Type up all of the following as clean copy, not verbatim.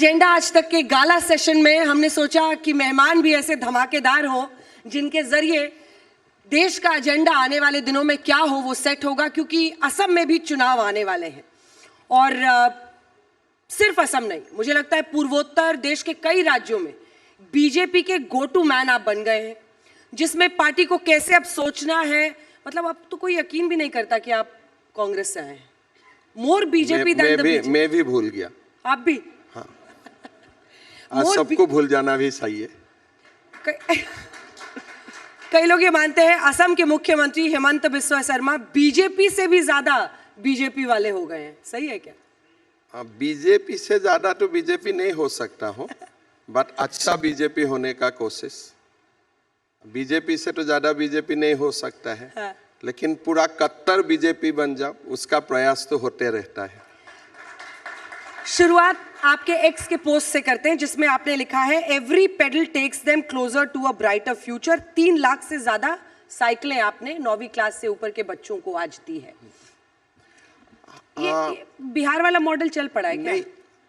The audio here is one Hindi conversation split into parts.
एजेंडा आज तक के गाला सेशन में हमने सोचा कि मेहमान भी ऐसे धमाकेदार हो जिनके जरिए देश का एजेंडा आने वाले दिनों में क्या हो वो सेट होगा, क्योंकि असम में भी चुनाव आने वाले हैं। और सिर्फ असम नहीं, मुझे लगता है पूर्वोत्तर देश के कई राज्यों में बीजेपी के गो टू मैन आप बन गए हैं, जिसमें पार्टी को कैसे अब सोचना है, मतलब अब तो कोई यकीन भी नहीं करता कि आप कांग्रेस से आए हैं। मोर बीजेपी मैं भी भूल गया। आप भी? हाँ। आज सबको भूल जाना भी सही है। कई लोग ये मानते हैं असम के मुख्यमंत्री हेमंत बिस्वा शर्मा बीजेपी से भी ज्यादा बीजेपी वाले हो गए हैं, सही है क्या? बीजेपी से ज्यादा तो बीजेपी नहीं हो सकता हो, बट अच्छा बीजेपी होने का कोशिश। बीजेपी से तो ज्यादा बीजेपी नहीं हो सकता है। हाँ। लेकिन पूरा कट्टर बीजेपी बन जाओ, उसका प्रयास तो होते रहता है। शुरुआत आपके एक्स के पोस्ट से करते हैं, जिसमें आपने लिखा है every pedal takes them closer to a brighter future. 3 lakh से ज्यादा साइकिलें आपने 9वीं क्लास से ऊपर के बच्चों को आज दी है। ये बिहार वाला मॉडल चल पड़ा है क्या? नहीं,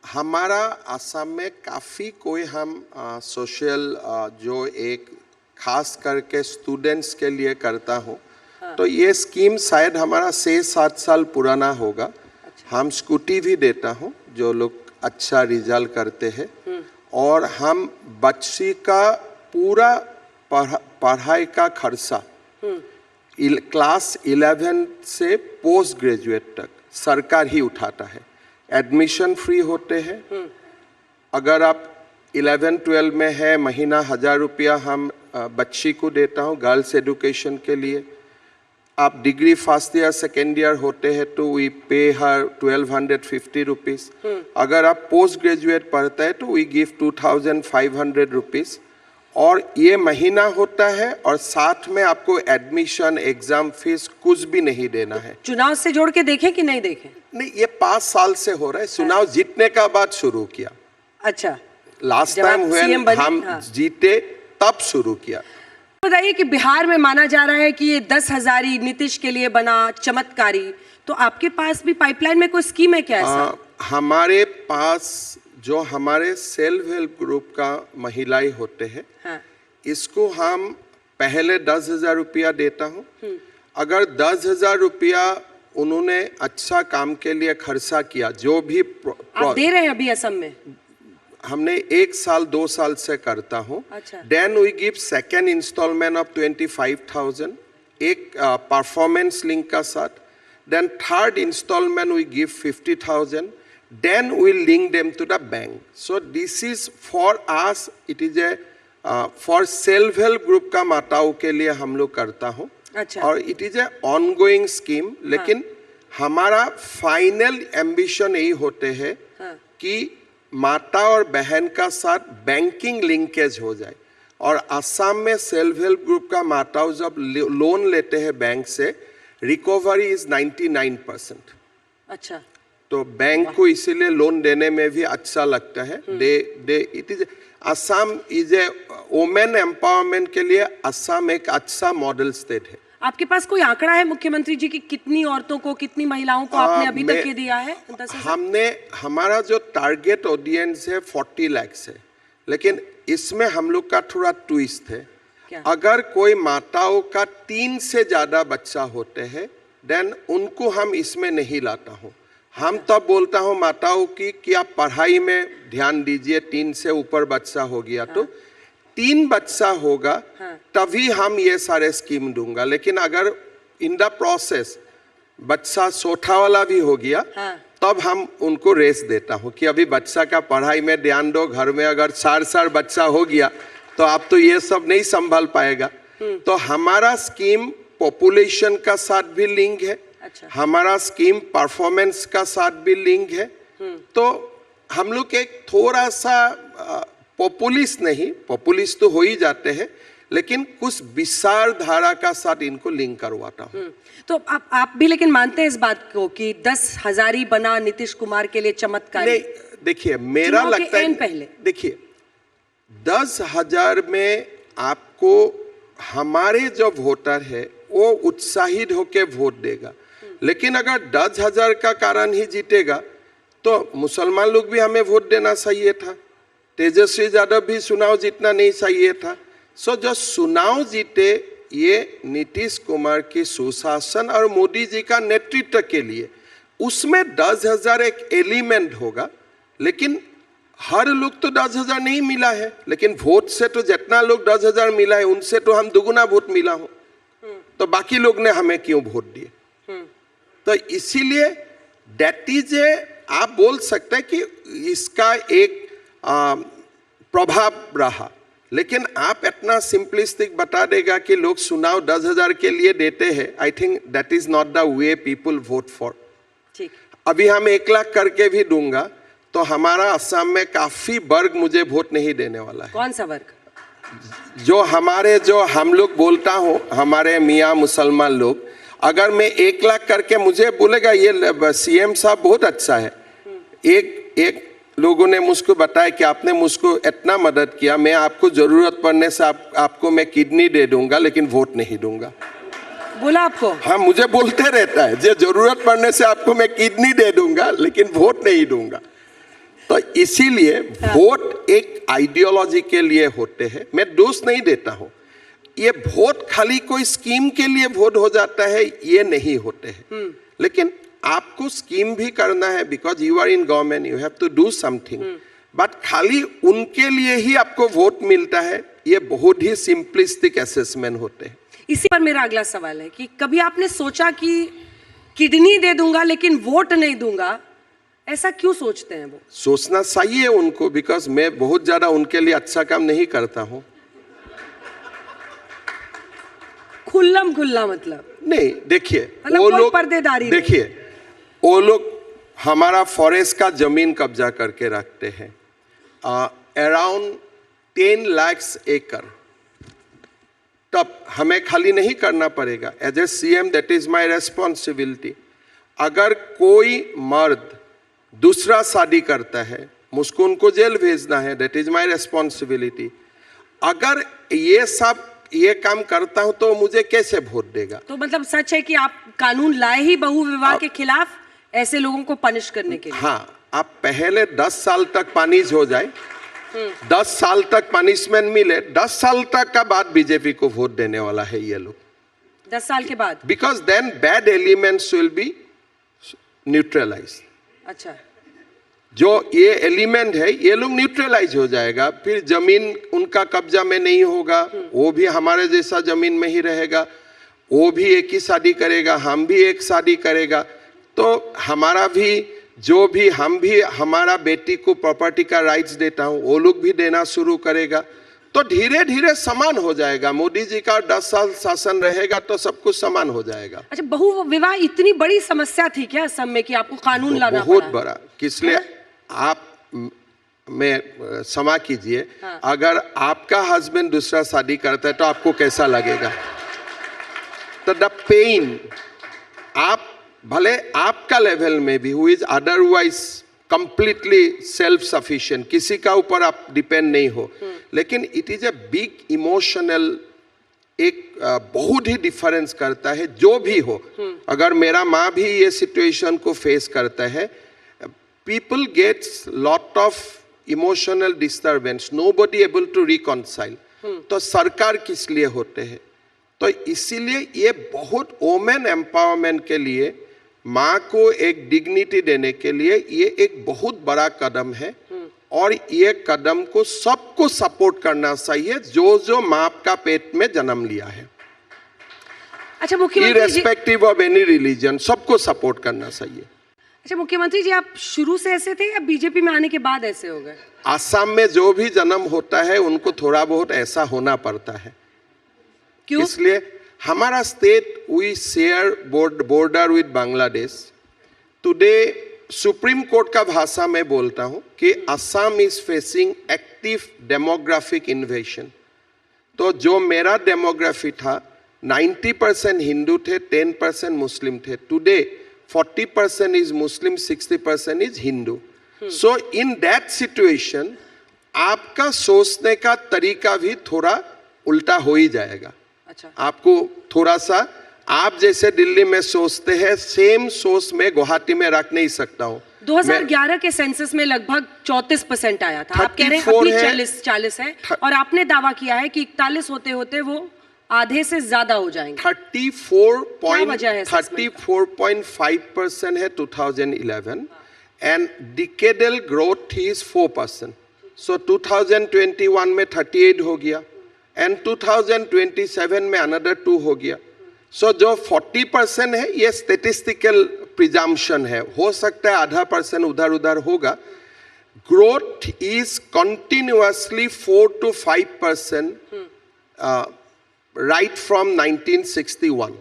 हमारा असम में काफी कोई हम सोशल जो एक खास करके स्टूडेंट्स के लिए करता हूँ। हाँ। तो ये स्कीम शायद हमारा 6-7 साल पुराना होगा। अच्छा। हम स्कूटी भी देता हूँ जो लोग अच्छा रिजल्ट करते हैं, और हम बच्ची का पूरा पढ़ाई का खर्चा क्लास 11 से पोस्ट ग्रेजुएट तक सरकार ही उठाता है। एडमिशन फ्री होते हैं। अगर आप 11-12 में है, महीना 1000 रुपया हम बच्ची को देता हूँ गर्ल्स एजुकेशन के लिए। आप degree first year second year होते हैं तो वी पे हर 1250 रुपीज। अगर आप पोस्ट ग्रेजुएट पढ़ते हैं तो वी गिव 2500 रुपीज। और ये महीना होता है, और साथ में आपको एडमिशन एग्जाम फीस कुछ भी नहीं देना है। चुनाव से जोड़ के देखे कि नहीं देखे? नहीं, ये 5 साल से हो रहा है। चुनाव जीतने का बाद शुरू किया। अच्छा, लास्ट टाइम हुए हम जीते तब शुरू किया। बताइए कि बिहार में माना जा रहा है कि ये 10,000 नीतीश के लिए बना चमत्कारी, तो आपके पास भी पाइपलाइन में कोई स्कीम है क्या ऐसा? हमारे पास जो हमारे सेल्फ हेल्प ग्रुप का महिलाएं होते हैं, हाँ। इसको हम पहले 10,000 रुपया देता हूँ। अगर 10,000 रुपया उन्होंने अच्छा काम के लिए खर्चा किया, जो भी आप दे रहे हैं अभी असम में? हमने 1 साल 2 साल से करता हूँ। Then we give second instalment of 25,000 एक परफॉर्मेंस लिंक का साथ। Then third instalment we give 50,000। Then we link them to the bank. So this is for us, it is a for self help group का माताओं के लिए हम लोग करता हूँ। अच्छा। और it is a ongoing scheme. लेकिन हाँ। हमारा फाइनल एम्बिशन यही होते हैं, हाँ। कि माता और बहन का साथ बैंकिंग लिंकेज हो जाए। और असम में सेल्फ हेल्प ग्रुप का माताओं जब लोन लेते हैं बैंक से, रिकवरी इज 99%। अच्छा, तो बैंक को इसीलिए लोन देने में भी अच्छा लगता है। It is Assam is a women empowerment के लिए असम एक अच्छा मॉडल स्टेट है। आपके पास कोई आंकड़ा है मुख्यमंत्री जी की कितनी औरतों को, कितनी महिलाओं को आपने अभी तक ये दिया है? हमने, हमारा जो टारगेट ऑडियंस है 40 लाख है, लेकिन इसमें हम लोग का थोड़ा ट्विस्ट है। क्या? अगर कोई माताओं का 3 से ज्यादा बच्चा होते हैं, देन उनको हम इसमें नहीं लाता हूँ। हम तब बोलता हूँ माताओं की कि आप पढ़ाई में ध्यान दीजिए, 3 से ऊपर बच्चा हो गया तो 3 बच्चा होगा, हाँ। तभी हम ये सारे स्कीम दूंगा। लेकिन अगर इन द प्रोसेस बच्चा चौथा वाला भी हो गया, हाँ। तब हम उनको रेस देता हूँ कि अभी बच्चा का पढ़ाई में ध्यान दो। घर में अगर 4 बच्चा हो गया तो आप तो ये सब नहीं संभाल पाएगा। तो हमारा स्कीम पॉपुलेशन का साथ भी लिंक है। अच्छा। हमारा स्कीम परफॉर्मेंस का साथ भी लिंक है। तो हम लोग एक थोड़ा सा पॉपुलिस्ट नहीं, पॉपुलिस्ट तो हो ही जाते हैं, लेकिन कुछ विचार धारा का साथ इनको लिंक करवाता हूँ। तो आप भी लेकिन मानते हैं इस बात को कि 10,000 बना नीतीश कुमार के लिए चमत्कार? नहीं, देखिए मेरा लगता है, पहले देखिए 10,000 में आपको हमारे जो वोटर है वो उत्साहित होकर वोट देगा। लेकिन अगर 10,000 का कारण ही जीतेगा तो मुसलमान लोग भी हमें वोट देना चाहिए था। तेजस्वी यादव भी चुनाव जीतना नहीं चाहिए था। सो जो चुनाव जीते ये नीतीश कुमार की सुशासन और मोदी जी का नेतृत्व के लिए, उसमें 10,000 एक एलिमेंट होगा, लेकिन हर लोग तो 10,000 नहीं मिला है, लेकिन वोट से तो जितना लोग 10,000 मिला है उनसे तो हम दुगुना वोट मिला हो, तो बाकी लोग ने हमें क्यों वोट दिए? तो इसीलिए दैट इज ए, आप बोल सकते हैं कि इसका एक प्रभाव रहा, लेकिन आप इतना सिंपलिस्टिक बता देगा कि लोग चुनाव 10,000 के लिए देते हैं। I think that is not the way people vote for. ठीक, अभी हम 1 लाख करके भी दूंगा तो हमारा असम में काफी वर्ग मुझे वोट नहीं देने वाला है। कौन सा वर्ग? जो हम लोग बोलता हूँ, हमारे मियाँ मुसलमान लोग, अगर मैं 1 लाख करके, मुझे बोलेगा ये सीएम साहब बहुत अच्छा है। एक लोगों ने मुझको बताया कि आपने मुझको इतना मदद किया, मैं आपको जरूरत पड़ने से आपको मैं किडनी दे दूंगा, लेकिन वोट नहीं दूंगा। बोला आपको? हाँ, मुझे बोलते रहता है, जो जरूरत पड़ने से आपको मैं किडनी दे दूंगा, लेकिन वोट नहीं दूंगा। तो इसीलिए वोट एक आइडियोलॉजी के लिए होते हैं। मैं दोष नहीं देता हूँ, ये वोट खाली कोई स्कीम के लिए वोट हो जाता है, ये नहीं होते हैं। लेकिन आपको स्कीम भी करना है, because you are in government, you have to do something, but खाली उनके लिए ही आपको वोट मिलता है, ये बहुत ही सिंपलिस्टिक असेसमेंट होते हैं। इसी पर मेरा अगला सवाल है कि कभी आपने सोचा कि किडनी दे दूंगा लेकिन वोट नहीं दूंगा, ऐसा क्यों सोचते हैं वो? सोचना चाहिए उनको, बिकॉज मैं बहुत ज्यादा उनके लिए अच्छा काम नहीं करता हूँ। खुल्लम खुल्ला मतलब नहीं, देखिए मतलब वो कोई लोग, पर्देदारी नहीं। देखिए वो लोग हमारा फॉरेस्ट का जमीन कब्जा करके रखते हैं, अराउंड 10 लाख एकड़। तब हमें खाली नहीं करना पड़ेगा। As a CM that is my responsibility. अगर कोई मर्द दूसरा शादी करता है, मुझको उनको जेल भेजना है, दैट इज माय रेस्पॉन्सिबिलिटी। अगर ये काम करता हूं तो मुझे कैसे वोट देगा? तो मतलब सच है कि आप कानून लाए ही बहु विवाह के खिलाफ, ऐसे लोगों को पनिश करने के लिए? हाँ, आप पहले 10 साल तक पनिश हो जाए, 10 साल तक पनिशमेंट मिले, 10 साल तक का बाद बीजेपी को वोट देने वाला है ये लोग। 10 साल के बाद? Because then bad elements will be neutralize. अच्छा, जो ये एलिमेंट है ये लोग न्यूट्रलाइज हो जाएगा, फिर जमीन उनका कब्जा में नहीं होगा, वो भी हमारे जैसा जमीन में ही रहेगा, वो भी एक ही शादी करेगा, हम भी एक शादी करेगा, तो हमारा भी जो भी हम भी हमारा बेटी को प्रॉपर्टी का राइट्स देता हूँ, वो लोग भी देना शुरू करेगा, तो धीरे धीरे समान हो जाएगा। मोदी जी का 10 साल शासन रहेगा तो सब कुछ समान हो जाएगा। अच्छा, बहु विवाह इतनी बड़ी समस्या थी क्या असम में कि आपको कानून लाना पड़ा? बहुत बड़ा। किसलिए? आप में क्षमा कीजिए, हाँ। अगर आपका हस्बैंड दूसरा शादी करता है तो आपको कैसा लगेगा? तो द पेन, आप भले आपका लेवल में भी, who is otherwise completely self sufficient, किसी का ऊपर आप डिपेंड नहीं हो, लेकिन it is a big emotional, एक बहुत ही डिफरेंस करता है जो भी हो। अगर मेरा माँ भी ये सिचुएशन को फेस करता है, people gets lot of emotional disturbance, nobody able to reconcile। तो सरकार किस लिए होते हैं? तो इसीलिए ये बहुत वोमेन एम्पावरमेंट के लिए, माँ को एक डिग्निटी देने के लिए ये एक बहुत बड़ा कदम है, और ये कदम को सबको सपोर्ट करना चाहिए जो माँ का पेट में जन्म लिया है। अच्छा, मुख्यमंत्री जी, इररेस्पेक्टिव ऑफ एनी रिलीजन, सबको सपोर्ट करना चाहिए। अच्छा मुख्यमंत्री जी, आप शुरू से ऐसे थे या बीजेपी में आने के बाद ऐसे हो गए? असम में जो भी जन्म होता है उनको थोड़ा बहुत ऐसा होना पड़ता है। क्यों? इसलिए हमारा state, we share border with Bangladesh. Today Supreme Court का भाषा में बोलता हूं कि Assam is facing active demographic invasion. तो जो मेरा डेमोग्राफी था, 90% हिंदू थे, 10% मुस्लिम थे। Today 40% is Muslim, 60% is Hindu। So in that situation, आपका सोचने का तरीका भी थोड़ा उल्टा हो ही जाएगा। अच्छा, आपको थोड़ा सा, आप जैसे दिल्ली में सोचते हैं, सेम सोच में गुवाहाटी में रख नहीं सकता हूँ। 2011 के सेंसस में लगभग 34% आया था, आप कह रहे हैं अभी 40 है, और आपने दावा किया है कि 41 होते होते वो आधे से ज्यादा हो जाएंगे। 34.5% है 2011 एंड डिकेडल ग्रोथ इज 4%। सो 2021 में 38 हो गया एंड 2027 में अनदर 2 हो गया। सो जो 40% है ये स्टेटिस्टिकल प्रिजम्पशन है, हो सकता है आधा % उधर उधर होगा। Growth is continuously 4 to 5% right from 1961.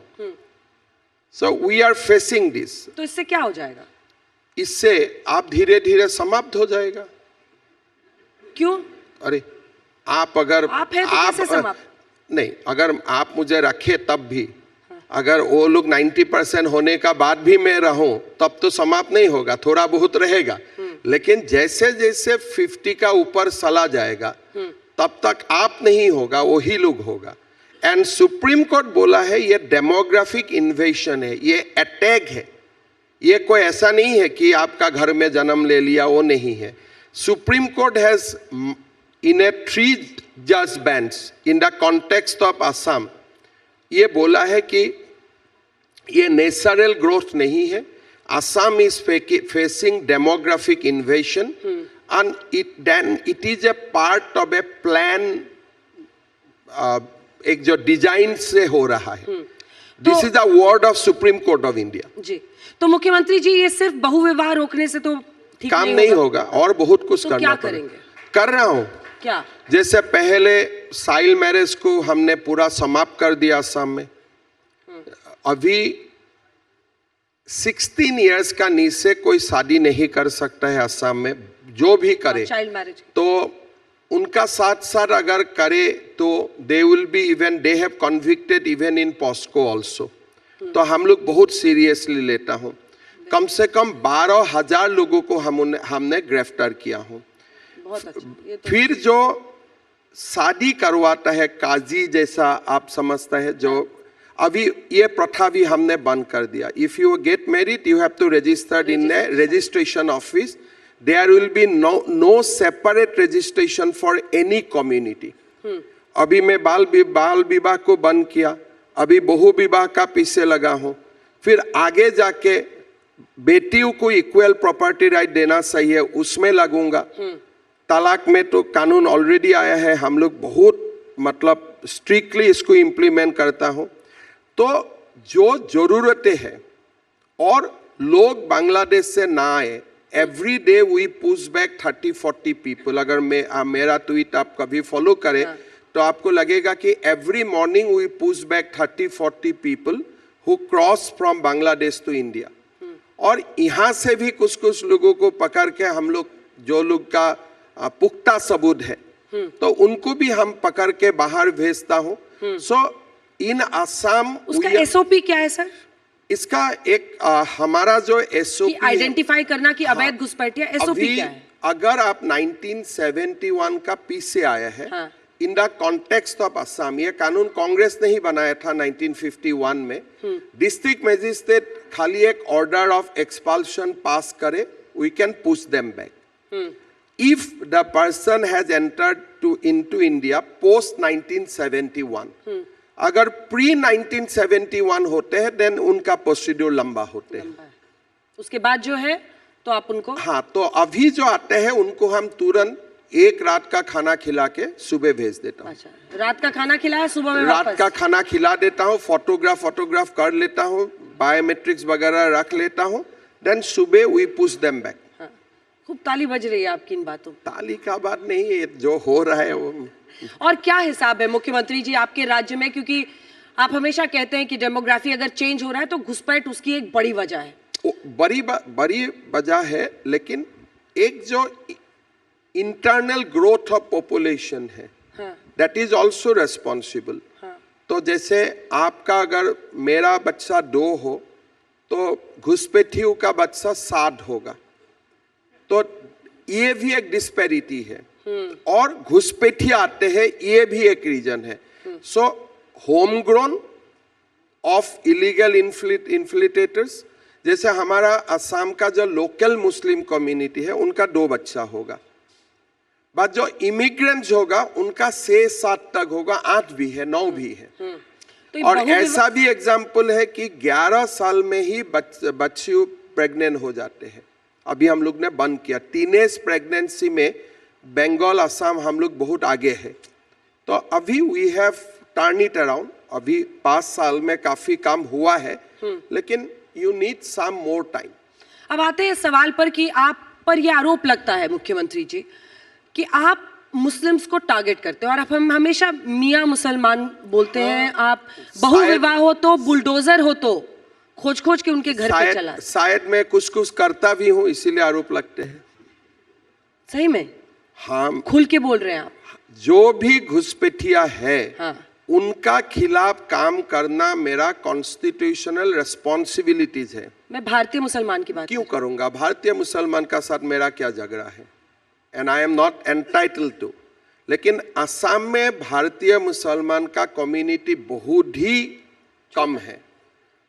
So we are facing this. तो इससे क्या हो जाएगा? इससे आप धीरे धीरे समाप्त हो जाएगा। क्यों? अरे आप अगर आप है तो कैसे समाप्त? नहीं, अगर आप मुझे रखे तब भी, अगर वो लोग 90% होने का बाद भी मैं रहूं तब तो समाप्त नहीं होगा, थोड़ा बहुत रहेगा। लेकिन जैसे जैसे 50 का ऊपर चला जाएगा तब तक आप नहीं होगा, वही लोग होगा। एंड सुप्रीम कोर्ट बोला है ये डेमोग्राफिक इन्वेशन है, ये अटैक है, ये कोई ऐसा नहीं है कि आपका घर में जन्म ले लिया, वो नहीं है। Supreme Court has in a 3 जज bench in the context of Assam ये बोला है कि ये नेचुरल ग्रोथ नहीं है, Assam is facing demographic invasion and it is a part of a plan, एक जो डिजाइन से हो रहा है। This is the word of Supreme Court of India. जी, तो मुख्यमंत्री जी ये सिर्फ बहुविवाह रोकने से तो ठीक काम नहीं होगा और बहुत कुछ तो करना क्या पड़ेगा। करेंगे? कर रहा हूं। क्या? जैसे पहले चाइल्ड मैरिज को हमने पूरा समाप्त कर दिया असम में। अभी 16 इयर्स का नीचे कोई शादी नहीं कर सकता है असम में, जो भी करे चाइल्ड मैरिज, तो उनका साथ साथ अगर करे तो they will be even, they have convicted even in POCSO also. तो हम लोग बहुत सीरियसली लेता हूँ। कम से कम 12,000 लोगों को हमने गिरफ्तार किया हूँ। बहुत अच्छा। ये तो फिर जो शादी करवाता है काजी जैसा आप समझता है, जो अभी ये प्रथा भी हमने बंद कर दिया। If you get married you have to registered in a registration office, there will be no separate registration for any community. अभी मैं बाल विवाह को बंद किया, अभी बहु विवाह का पीछे लगा हूँ। फिर आगे जाके बेटियों को इक्वल प्रॉपर्टी राइट देना चाहिए, उसमें लगूंगा। तलाक में तो कानून ऑलरेडी आया है, हम लोग बहुत मतलब स्ट्रिक्टली इसको इम्प्लीमेंट करता हूँ। तो जो जरूरतें हैं और लोग बांग्लादेश से ना आए, every day we push back 30-40 people. अगर मेरा ट्वीट आप कभी फॉलो करें तो आपको लगेगा कि every morning we push back 30-40 people who cross from Bangladesh to India. और यहाँ से भी कुछ कुछ लोगों को पकड़ के हम लोग, जो लोग का पुख्ता सबूत है, तो उनको भी हम पकड़ के बाहर भेजता हूँ। सो इन असम उसका एसओपी क्या है सर? इसका एक हमारा जो एसओपी आइडेंटिफाई करना कि अवैध घुसपैठिया, एसओपी क्या है? अगर आप 1971 का पीछे आया है, इन द कॉन्टेक्स्ट ऑफ असम, ये कानून कांग्रेस ने ही बनाया था 1951 में। डिस्ट्रिक्ट मजिस्ट्रेट खाली एक ऑर्डर ऑफ एक्सपल्शन पास करे, we can push them back if the person has entered into India post 1971। अगर प्री 1971 होते हैं देन उनका प्रोसीड्यूर लंबा होते हैं। उसके बाद जो है तो आप उनको, हाँ, तो अभी जो आते हैं उनको हम तुरंत एक रात का खाना खिला के सुबह भेज देता हूँ। अच्छा, रात का खाना खिलाया, सुबह में रात वापस? का खाना खिला देता हूँ, फोटोग्राफ कर लेता हूँ, बायोमेट्रिक्स वगैरह रख लेता हूँ, देन सुबह वी पुश देम बैक। खूब ताली बज रही है आपकी इन बातों। ताली का बात नहीं है, जो हो रहा है वो। और क्या हिसाब है मुख्यमंत्री जी आपके राज्य में, क्योंकि आप हमेशा कहते हैं कि डेमोग्राफी अगर चेंज हो रहा है तो घुसपैठ उसकी एक बड़ी वजह है। बड़ी वजह है, लेकिन एक जो इंटरनल ग्रोथ ऑफ पॉपुलेशन है, दैट इज ऑल्सो रेस्पॉन्सिबल। तो जैसे आपका अगर मेरा बच्चा 2 हो तो घुसपैठियों का बच्चा 7 होगा, तो ये भी एक डिस्पैरिटी है। और घुसपैठिया आते हैं, ये भी एक रीजन है। So home grown of illegal infiltrators जैसे हमारा असम का जो लोकल मुस्लिम कम्युनिटी है उनका 2 बच्चा होगा, बट जो इमिग्रेंट्स होगा उनका 6-7 तक होगा, 8 भी है, 9 भी है। तो ये और बहुविवाह- ऐसा भी एग्जाम्पल है कि 11 साल में ही बच्चे प्रेग्नेंट हो जाते हैं। अभी हम लोग ने बंद किया। टीनेज प्रेगनेंसी में बंगाल, असम हम लोग बहुत आगे है। तो अभी we have turn it around. अभी 5 साल में काफी काम हुआ है, लेकिन you need some more time. अब आते हैं सवाल पर कि आप पर यह आरोप लगता है मुख्यमंत्री जी कि आप मुस्लिम्स को टारगेट करते हैं और आप हम हमेशा मियाँ मुसलमान बोलते हैं। आप बहुविवाह हो तो बुलडोजर हो तो खोज खोज के उनके घर पे चला। शायद मैं कुछ कुछ करता भी हूँ, इसीलिए आरोप लगते हैं। सही में हाँ, खुल के बोल रहे हैं आप। जो भी घुसपैठिया है, हाँ। उनका खिलाफ काम करना मेरा कॉन्स्टिट्यूशनल रिस्पॉन्सिबिलिटीज है। मैं भारतीय मुसलमान की बात क्यों करूंगा? भारतीय मुसलमान का साथ मेरा क्या झगड़ा है? And I am not entitled to. लेकिन असम में भारतीय मुसलमान का कम्युनिटी बहुत ही कम है,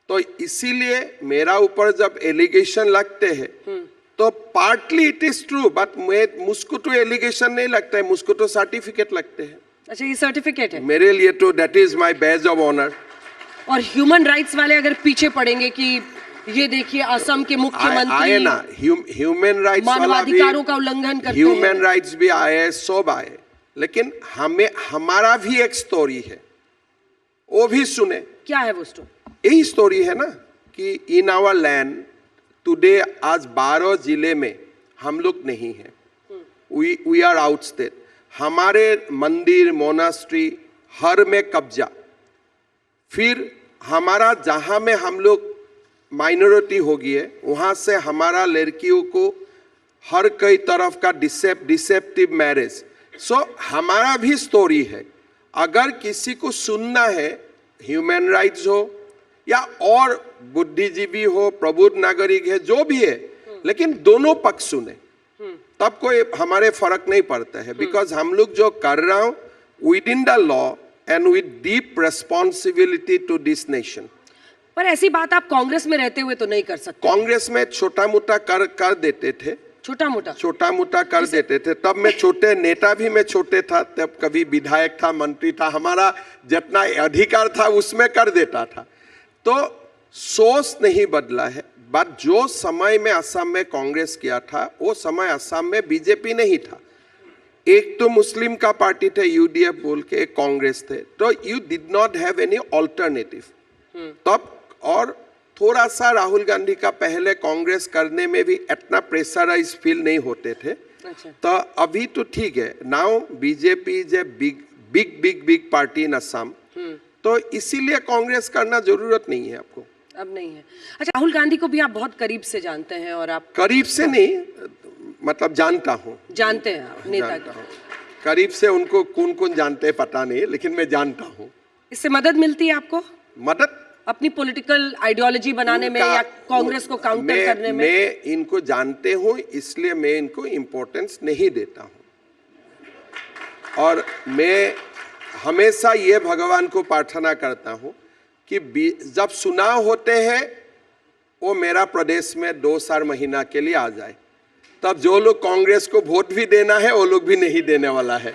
तो इसीलिए मेरा ऊपर जब एलिगेशन लगते हैं तो partly it is true, but मुझको तो एलिगेशन नहीं लगता है, मुझको तो सर्टिफिकेट लगते हैं। अच्छा, ये सर्टिफिकेट है मेरे लिए तो that is my badge of honour. और ह्यूमन राइट्स वाले अगर पीछे पड़ेंगे कि ये देखिए असम के आए मुख्यमंत्री ना, ह्यूमन राइट्स वाला भी, मानवाधिकारों का उल्लंघन करते ह्यूमन हैं। राइट्स भी आए, सब आए, लेकिन हमें हमारा भी एक स्टोरी है, वो भी सुने। क्या है वो स्टोरी? यही स्टोरी है ना कि इन आवर लैंड टुडे आज 12 जिले में हम लोग नहीं है, वी आर आउटस्टेड। हमारे मंदिर, मोनास्ट्री हर में कब्जा। फिर हमारा जहां में हम लोग माइनॉरिटी हो गई है, वहां से हमारा लड़कियों को हर कई तरफ का डिसेप्टिव मैरिज। सो हमारा भी स्टोरी है। अगर किसी को सुनना है, ह्यूमन राइट्स हो या और बुद्धिजीवी हो, प्रबुद्ध नागरिक है, जो भी है, लेकिन दोनों पक्ष सुने, तब कोई हमारे फर्क नहीं पड़ता है। बिकॉज हम लोग जो कर रहा हूं within the law and with deep responsibility to this nation. पर ऐसी बात आप कांग्रेस में रहते हुए तो नहीं कर सकते। कांग्रेस में छोटा मोटा कर देते थे, छोटा मोटा कर देते थे। तब मैं छोटे नेता भी मैं छोटे था, तब कभी विधायक था, मंत्री था, हमारा जितना अधिकार था उसमें कर देता था। तो सोच नहीं बदला है। बट जो समय में असम में कांग्रेस किया था, वो समय असम में बीजेपी नहीं था। एक तो मुस्लिम का पार्टी थे, यूडीएफ बोल के, एक कांग्रेस थे। तो you did not have any alternative तब। और थोड़ा सा राहुल गांधी का पहले कांग्रेस करने में भी इतना प्रेशराइज फील नहीं होते थे। अच्छा। तो अभी तो ठीक है। Now BJP is a big party इन असम, तो इसीलिए कांग्रेस करना जरूरत नहीं है आपको। अब नहीं है। अच्छा, राहुल गांधी को भी आप बहुत करीब से जानते हैं और आप करीब से नहीं, मतलब जानता हूँ। जानते हैं आप नेता जानता को। हूँ करीब से। उनको कौन कौन जानते हैं पता नहीं, लेकिन मैं जानता हूँ। इससे मदद मिलती है आपको मदद अपनी पॉलिटिकल आइडियोलॉजी बनाने में या कांग्रेस को काउंटर करने में? मैं इनको जानते हूँ, इसलिए मैं इनको इम्पोर्टेंस नहीं देता हूँ। और मैं हमेशा ये भगवान को प्रार्थना करता हूँ कि जब चुनाव होते हैं वो मेरा प्रदेश में 2-4 महीना के लिए आ जाए, तब जो लोग कांग्रेस को वोट भी देना है वो लोग भी नहीं देने वाला है।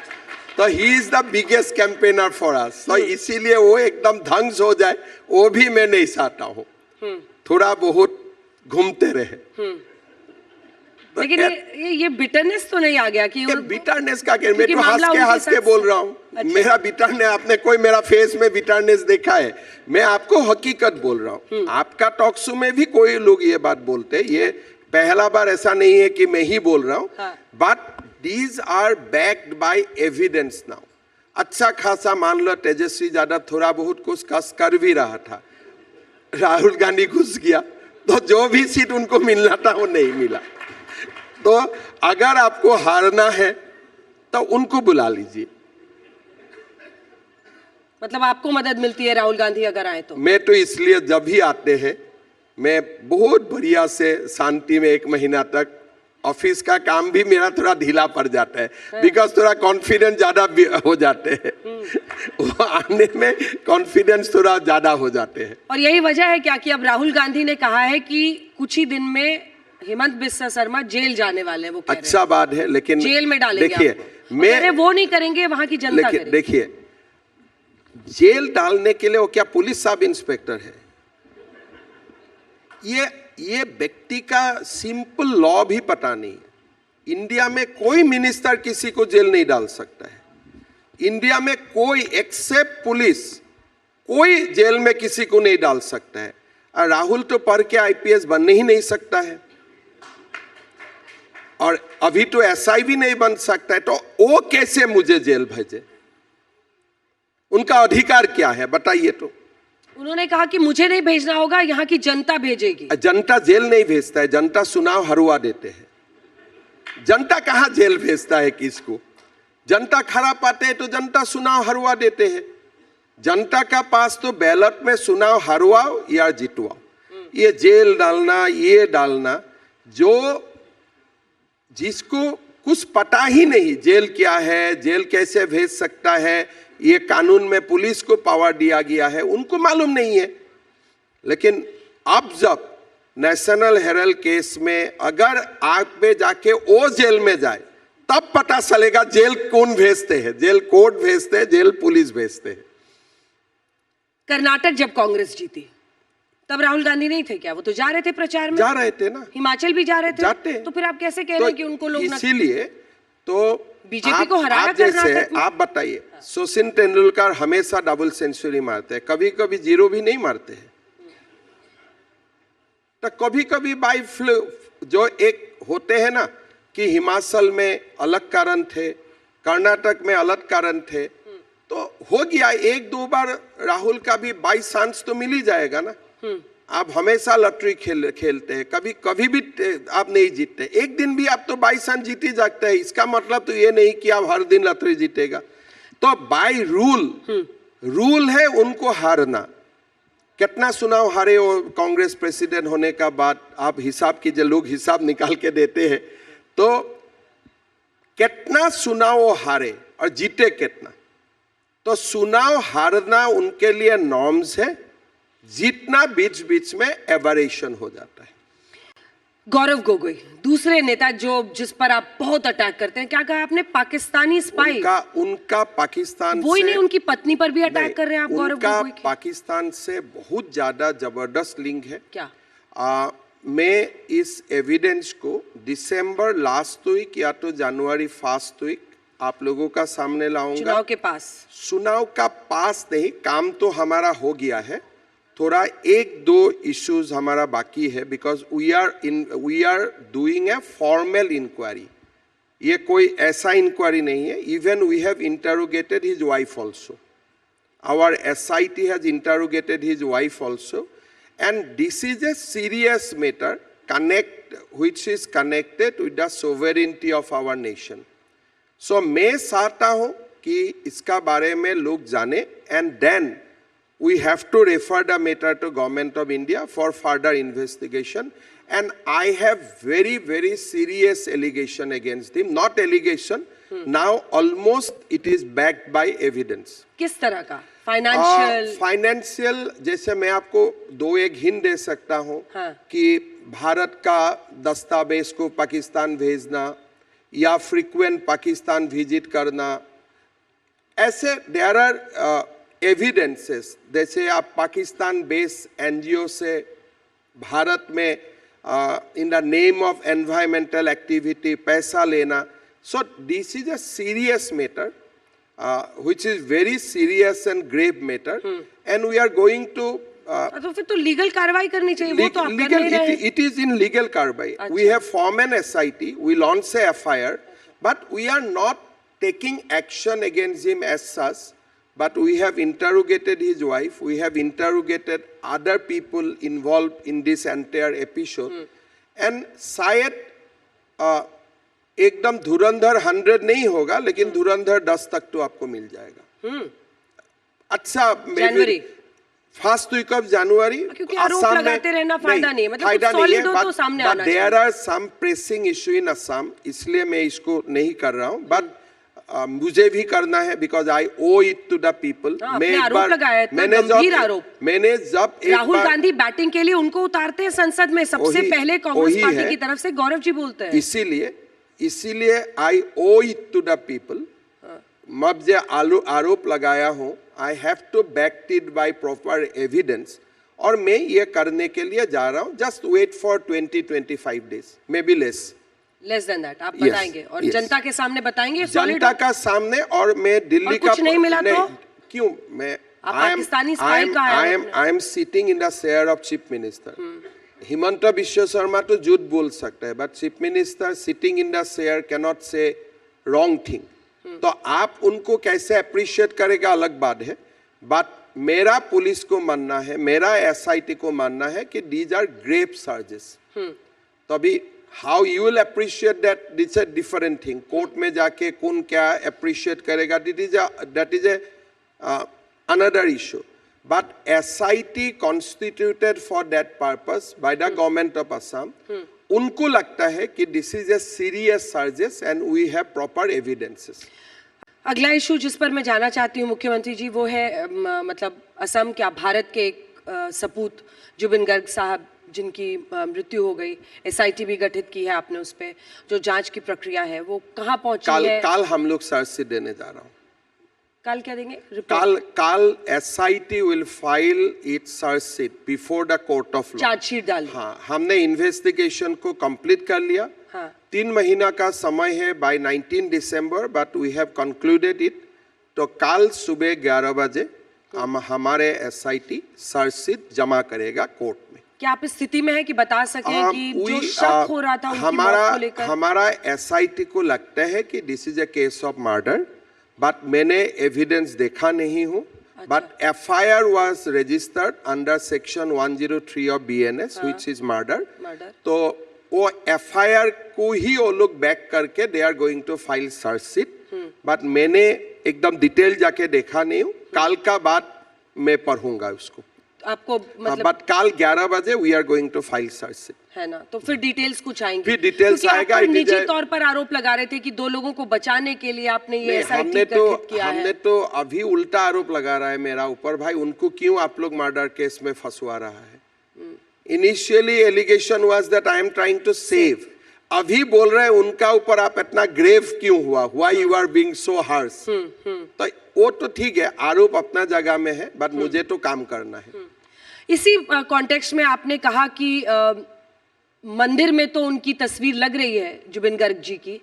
तो he is the biggest campaigner for us. तो इसीलिए वो एकदम ध्वंस हो जाए वो भी मैं नहीं चाहता हूँ। थोड़ा बहुत घूमते रहे। तो लेकिन ये बिटरनेस तो नहीं आ गया कि बिटरनेस का क्या? मैं तो हंस के बोल रहा हूँ। अच्छा। मेरा बिटरनेस, आपने कोई मेरा फेस में बिटरनेस देखा है? मैं आपको हकीकत बोल रहा हूँ। आपका टॉक शो में भी कोई लोग ये बात बोलते हैं, ये पहला बार ऐसा नहीं है कि मैं ही बोल रहा हूँ। But these are backed by evidence now। अच्छा खासा मान लो तेजस्वी यादव थोड़ा बहुत कुछ कस कर भी रहा था, राहुल गांधी घुस गया, तो जो भी सीट उनको मिलना था वो नहीं मिला। तो अगर आपको हारना है तो उनको बुला लीजिए। मतलब आपको मदद मिलती है राहुल गांधी अगर आए तो? मैं तो इसलिए जब भी आते हैं मैं बहुत बढ़िया से शांति में 1 महीना तक ऑफिस का काम भी मेरा थोड़ा ढीला पड़ जाता है, बिकॉज थोड़ा कॉन्फिडेंस ज्यादा हो जाते हैं। वो आने में कॉन्फिडेंस थोड़ा ज्यादा हो जाते हैं। और यही वजह है क्या कि अब राहुल गांधी ने कहा है कि कुछ ही दिन में हेमंत बिस्वा शर्मा जेल जाने वाले हैं। वो कह रहे हैं अच्छा बात है, लेकिन जेल में डालेंगे देखिए आपको। वो कह रहे हैं वो नहीं करेंगे, वहां की जनता करेगी। देखिए जेल डालने के लिए वो क्या पुलिस सब इंस्पेक्टर है? ये व्यक्ति का सिंपल लॉ भी पता नहीं है। इंडिया में कोई मिनिस्टर किसी को जेल नहीं डाल सकता है। इंडिया में कोई एक्सेप्ट पुलिस कोई जेल में किसी को नहीं डाल सकता है। और राहुल तो पढ़ के आईपीएस बनने ही नहीं सकता है, और अभी तो एसआई भी नहीं बन सकता है, तो वो कैसे मुझे जेल भेजे? उनका अधिकार क्या है बताइए? तो उन्होंने कहा कि मुझे नहीं भेजना होगा, यहाँ की जनता भेजेगी। जनता जेल नहीं भेजता है, जनता चुनाव हरवा देते हैं। जनता कहां जेल भेजता है किसको? जनता खराब पाते हैं तो जनता चुनाव हरवा देते हैं। जनता का पास तो बैलेट में चुनाव हरवाओ या जितवाओ। ये जेल डालना, ये डालना, जो जिसको कुछ पता ही नहीं जेल क्या है, जेल कैसे भेज सकता है, ये कानून में पुलिस को पावर दिया गया है, उनको मालूम नहीं है। लेकिन अब जब नेशनल हेराल्ड केस में अगर आप पे जाके वो जेल में जाए, तब पता चलेगा जेल कौन भेजते हैं, जेल कोर्ट भेजते हैं, जेल पुलिस भेजते हैं। कर्नाटक जब कांग्रेस जीती तब राहुल गांधी नहीं थे क्या? वो तो जा रहे थे प्रचार में। जा रहे थे ना, हिमाचल भी जा रहे थे। जाते। तो फिर आप कैसे कह रहे हैं कि उनको लोग इसीलिए तो बीजेपी को हराया आप जैसे कर्नाटक में? आप बताइए, सचिन तेंदुलकर हमेशा डबल सेंचुरी मारते हैं, कभी कभी जीरो भी नहीं मारते हैं। तो कभी कभी बाई जो एक होते हैं ना कि हिमाचल में अलग कारण थे, कर्नाटक में अलग कारण थे, तो हो गया। एक दो बार राहुल का भी बाई चांस तो मिल ही जाएगा ना। आप हमेशा लॉटरी खेलते हैं, कभी कभी भी आप नहीं जीतते। एक दिन भी आप तो बाई चांस जीत ही जाते हैं, इसका मतलब तो ये नहीं कि आप हर दिन लॉटरी जीतेगा। तो बाई रूल है उनको हारना। कितना चुनाव हारे वो कांग्रेस प्रेसिडेंट होने का बाद, आप हिसाब कीजिए, लोग हिसाब निकाल के देते हैं। तो कितना चुनाव वो हारे और जीते कितना, तो चुनाव हारना उनके लिए नॉर्म्स है, जीतना बीच बीच में एवरेशन हो जाता है। गौरव गोगोई दूसरे नेता जिस पर आप बहुत अटैक करते हैं, क्या कहा आपने? पाकिस्तानी स्पाई। उनका पाकिस्तान वो ही से नहीं, उनकी पत्नी पर भी अटैक कर रहे हैं आप गौरव गोगोई की। पाकिस्तान से बहुत ज्यादा जबरदस्त लिंक है। क्या? मैं इस एविडेंस को दिसंबर लास्ट वीक या तो जनवरी फर्स्ट वीक आप लोगों का सामने लाऊंगा। चुनाव के पास? चुनाव का पास नहीं, काम तो हमारा हो गया है, थोड़ा एक दो इश्यूज हमारा बाकी है, because we are doing a formal inquiry. ये कोई ऐसा इंक्वायरी नहीं है। Even we have interrogated his wife also, our SIT has interrogated his wife also, and this is a serious matter which is connected with the sovereignty of our nation. So मैं चाहता हूँ कि इसका बारे में लोग जाने, and then we have to refer the matter to Government of India for further investigation. And I have very, very serious allegation against him. Not allegation, now almost it is backed by evidence. किस तरह का? फाइनेंशियल जैसे मैं आपको दो एक हिंट दे सकता हूँ। हाँ। कि भारत का दस्तावेज को पाकिस्तान भेजना या फ्रीक्वेंट पाकिस्तान विजिट करना, ऐसे देयर आर एविडेंसेस। जैसे आप पाकिस्तान बेस्ड NGO से भारत में in the name of environmental activity पैसा लेना। सो this is a serious matter, which is very serious and grave matter, and we are going to तो फिर तो लीगल कार्रवाई करनी चाहिए। वो तो आप कर नहीं रहे हैं। It is in legal कार्रवाई। We have formed an SIT, we launched a FIR, but we are not taking action against him as such. But we have interrogated his wife, we have interrogated other people involved in this entire episode, and शायद एकदम धुरंधर 100 नहीं होगा, लेकिन धुरंधर 10 तक तो आपको मिल जाएगा। अच्छा, फर्स्ट वीक ऑफ जनवरी क्योंकि आरोप लगाते रहना फायदा नहीं है, मतलब फायदा कुछ नहीं solid हो तो सामने आना चाहिए। There are some pressing issue in Assam, इसलिए मैं इसको नहीं कर रहा हूँ, बट मुझे भी करना है because I owe it to the people. मैं आरोप लगाया था, गंभीर आरोप। मैंने जब एक राहुल बार गांधी बैटिंग के लिए उनको उतारते हैं संसद में, सबसे पहले कांग्रेस पार्टी की तरफ से गौरव जी बोलते हैं। इसीलिए I owe it to the people. मैं जो आरोप लगाया हूँ, I have to back it by proper evidence, और मैं ये करने के लिए जा रहा हूँ। Just wait for 20-25 days, maybe less than that आप बताएंगे और जनता के सामने बताएंगे, जनता का सामने। और मैं दिल्ली का कुछ नहीं मिला तो क्यों मैं पाकिस्तानी स्पाई का I am sitting in the chair of chief minister. Himanta Biswa Sharma तो झूठ बोल सकता है, but chief minister sitting in the chair can not से रॉन्ग थिंग। तो आप उनको कैसे अप्रिशिएट करेगा अलग बात है, बट मेरा पुलिस को मानना है, मेरा एसआईटी को मानना है कि दीज आर ग्रेव चार्जेस। तो अभी how you will appreciate that, that's a different thing. Court में जाके कौन क्या अप्रिशिएट करेगा, that is another issue. But SIT constituted for that purpose by the government of Assam. उनको लगता है कि this is a serious charges and we have proper evidences. अगला इशू जिस पर मैं जाना चाहती हूँ मुख्यमंत्री जी, वो है मतलब असम क्या भारत के एक सपूत जुबिन गर्ग साहब जिनकी मृत्यु हो गई, SIT भी गठित की है आपने, उस पर जो जांच की प्रक्रिया है वो कहाँ पहुंची है? कल हम लोग चार्जशीट देने जा रहा हूँ। कल क्या देंगे? कल SIT will file its chargesheet before the court of law. Chargesheet डाल, हाँ, हमने इन्वेस्टिगेशन को कंप्लीट कर लिया। हाँ। 3 महीना का समय है by 19 December, but we have concluded it. तो कल सुबह 11 बजे हम हमारे SIT चार्जशीट जमा करेगा कोर्ट में। क्या आप इस स्थिति में है कि बता सकें कि जो शक हो रहा था उनकी मौत को लेकर? हमारा SIT को लगता है कि this is a case of murder, but मैंने एविडेंस देखा नहीं हूँ। But FIR was registered under section 103 of BNS, which is murder. तो वो FIR को ही वो लोग बैक करके they are going to file chargesheet. But मैंने एकदम डिटेल जाके देखा नहीं हूँ। कल का बाद मैं पढ़ूंगा उसको आपको, मतलब बट कल 11 बजे we are going to file chargesheet, है ना? तो फिर डिटेल्स कुछ आएंगे, फिर डिटेल्स आएगा। निजी तौर पर आरोप लगा रहे थे कि 2 लोगों को बचाने के लिए आपने ये SIT गठित किया है। हमने तो अभी उल्टा आरोप लगा रहा है मेरा ऊपर। भाई उनको क्यों आप लोग मर्डर केस में फंसवा रहा है? Initially allegation was that I am trying to save, अभी बोल रहे हैं उनका ऊपर आप इतना ग्रेव क्यों हुआ, why you are being so harsh. तो वो तो ठीक है, आरोप अपना जगह में है, बट मुझे तो काम करना है। इसी कॉन्टेक्स्ट में आपने कहा कि मंदिर में तो उनकी तस्वीर लग रही है जुबिन गर्ग जी की,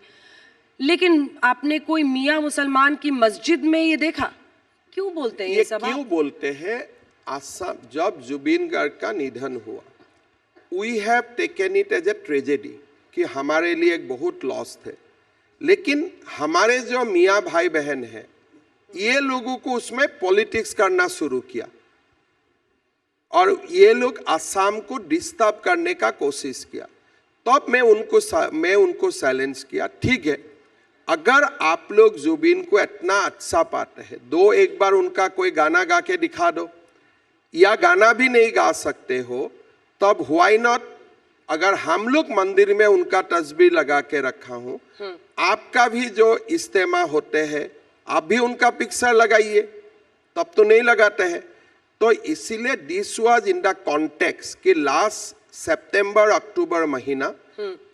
लेकिन आपने कोई मियां मुसलमान की मस्जिद में ये देखा? क्यों बोलते हैं ये सब? क्यों बोलते हैं? असम जब जुबिन गर्ग का निधन हुआ, we have taken it as a tragedy कि हमारे लिए एक बहुत लॉस थे, लेकिन हमारे जो मियाँ भाई बहन हैं ये लोगों को उसमें पॉलिटिक्स करना शुरू किया और ये लोग असम को डिस्टर्ब करने का कोशिश किया। तब मैं उनको साइलेंस किया। ठीक है, अगर आप लोग जुबिन को इतना अच्छा पाते हैं, एक बार उनका कोई गाना गा के दिखा दो, या गाना भी नहीं गा सकते हो तब व्हाई नॉट, अगर हम लोग मंदिर में उनका तस्वीर लगा के रखा हूं, आपका भी जो इज्तिमा होते हैं आप भी उनका पिक्चर लगाइए, तब तो नहीं लगाते हैं। तो इसीलिए this was in the context कि लास्ट सितंबर अक्टूबर महीना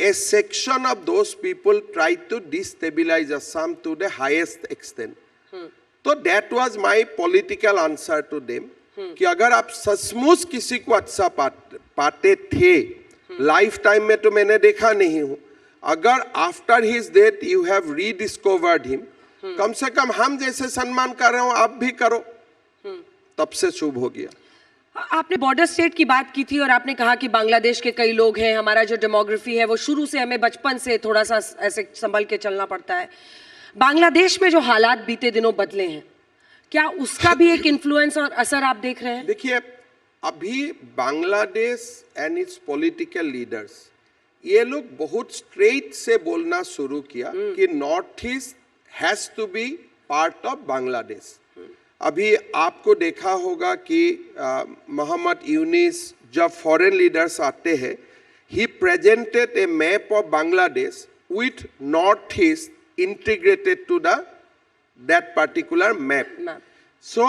a section of those people try to destabilize Assam to the highest extent. तो that was my political answer to them कि अगर आप सचमुच किसी को अच्छा पाते थे, लाइफ टाइम में तो मैंने देखा नहीं हूं, अगर after his death you have rediscovered him, कम से कम हम जैसे सम्मान कर रहे हो आप भी करो, तब से शुभ हो गया। आपने बॉर्डर स्टेट की बात की थी और आपने कहा कि बांग्लादेश के कई लोग हैं, हमारा जो डेमोग्राफी है वो शुरू से हमें बचपन से थोड़ा सा ऐसे संभल के चलना पड़ता है। बांग्लादेश में जो हालात बीते दिनों बदले हैं, क्या उसका भी एक इन्फ्लुएंस और असर आप देख रहे हैं? देखिए, अभी Bangladesh and its political leaders ये लोग बहुत स्ट्रेट से बोलना शुरू किया कि north east has to be part of Bangladesh. अभी आपको देखा होगा कि मोहम्मद यूनिस जब फॉरेन लीडर्स आते हैं, he presented a map of Bangladesh with northeast integrated to that particular map. So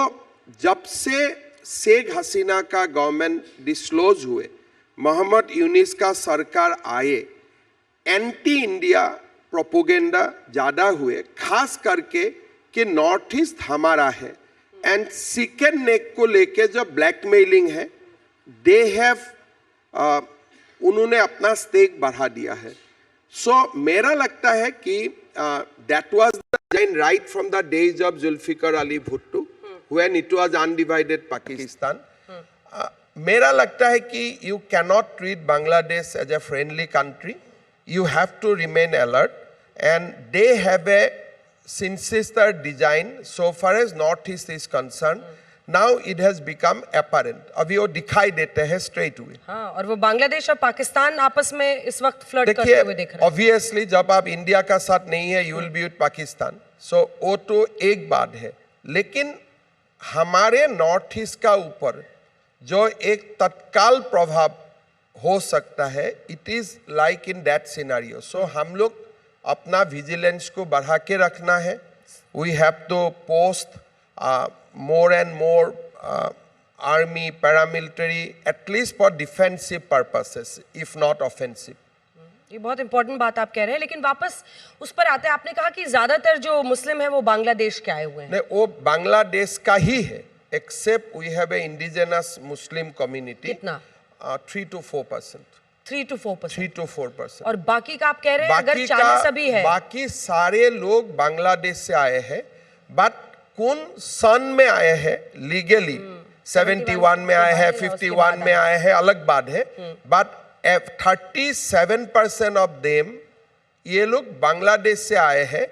जब से शेख हसीना का गवर्नमेंट डिस्क्लोज हुए, मोहम्मद यूनिस का सरकार आए, एंटी इंडिया प्रोपोगेंडा ज़्यादा हुए, खास करके कि नॉर्थ ईस्ट हमारा है, एंड चिकन नेक को लेके जो ब्लैकमेलिंग है, दे हैव उन्होंने अपना स्टेक बढ़ा दिया है. सो मेरा लगता है कि that was the right from the days of Zulfikar Ali Bhutto when it was undivided Pakistan. मेरा लगता है कि you cannot treat Bangladesh as a friendly country. You have to remain alert, and they have a sinister design so far as north east is concerned. Now it has become apparent. अभी वो दिखाई देते हैं straight away. हाँ, और वो बांग्लादेश और पाकिस्तान आपस में इस वक्त फ्लर्ट करते हुए दिख रहे हैं. Obviously जब आप इंडिया का साथ नहीं है, you will be with Pakistan. So वो तो एक बात है, लेकिन हमारे नॉर्थ ईस्ट का ऊपर जो एक तत्काल प्रभाव हो सकता है, it is like in that scenario. So हम लोग अपना विजिलेंस को बढ़ा के रखना है. We have to post more and more army, paramilitary, at least for defensive purposes, if not offensive. ये बहुत इंपॉर्टेंट बात आप कह रहे हैं, लेकिन वापस उस पर आते हैं. आपने कहा कि ज्यादातर जो मुस्लिम है वो बांग्लादेश के आए हुए हैं. नहीं, वो बांग्लादेश का ही है, except we have a indigenous Muslim community. कितना? 3 to 4%. 3 to 4%. 3 to 4%. और बाकी का आप कह रहे हैं अगर 40 भी है, बाकी सारे लोग बांग्लादेश से आए हैं, बट कौन सन में आए हैं लीगली, 71 में आए हैं, 51 में आए हैं, अलग बात है. बट 37% ऑफ देम ये लोग बांग्लादेश से आए हैं.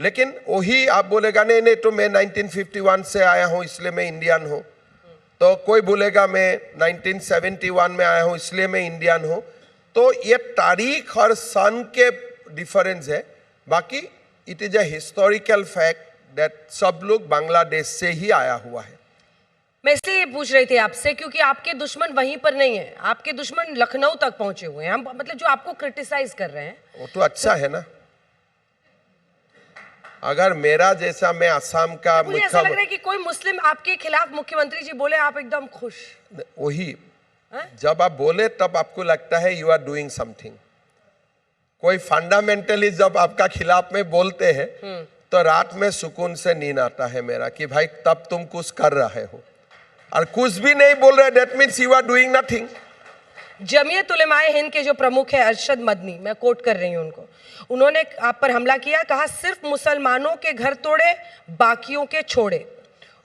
लेकिन वही आप बोलेगा नहीं नहीं तो मैं 1951 से आया हूँ इसलिए मैं इंडियन हूँ, तो कोई बोलेगा मैं 1971 में आया हूँ इसलिए मैं इंडियन हूँ. तो ये तारीख और सन के डिफरेंस है. बाकी it is a historical fact that सब लोग बांग्लादेश से ही आया हुआ है. मैं इसलिए ये पूछ रही थी आपसे क्योंकि आपके दुश्मन वहीं पर नहीं है, आपके दुश्मन लखनऊ तक पहुंचे हुए हैं. हम मतलब जो आपको क्रिटिसाइज कर रहे हैं वो तो अच्छा है ना. अगर मेरा जैसा, मैं असम का, मुझे ऐसा लग रहा है कि कोई मुस्लिम आपके खिलाफ मुख्यमंत्री जी बोले आप एकदम खुश. वही जब आप बोले तब आपको लगता है यू आर डूइंग समथिंग. कोई फंडामेंटली जब आपका खिलाफ में बोलते हैं तो रात में सुकून से नींद आता है मेरा कि भाई तब तुम कुछ कर रहे हो, और कुछ भी नहीं बोल रहे that means you are doing nothing. Jamiat Ulama-e Hind के जो प्रमुख है अरशद मदनी, मैं कोट कर रही हूं उनको, उन्होंने आप पर हमला किया, कहा सिर्फ मुसलमानों के घर तोड़े बाकियों के छोड़े.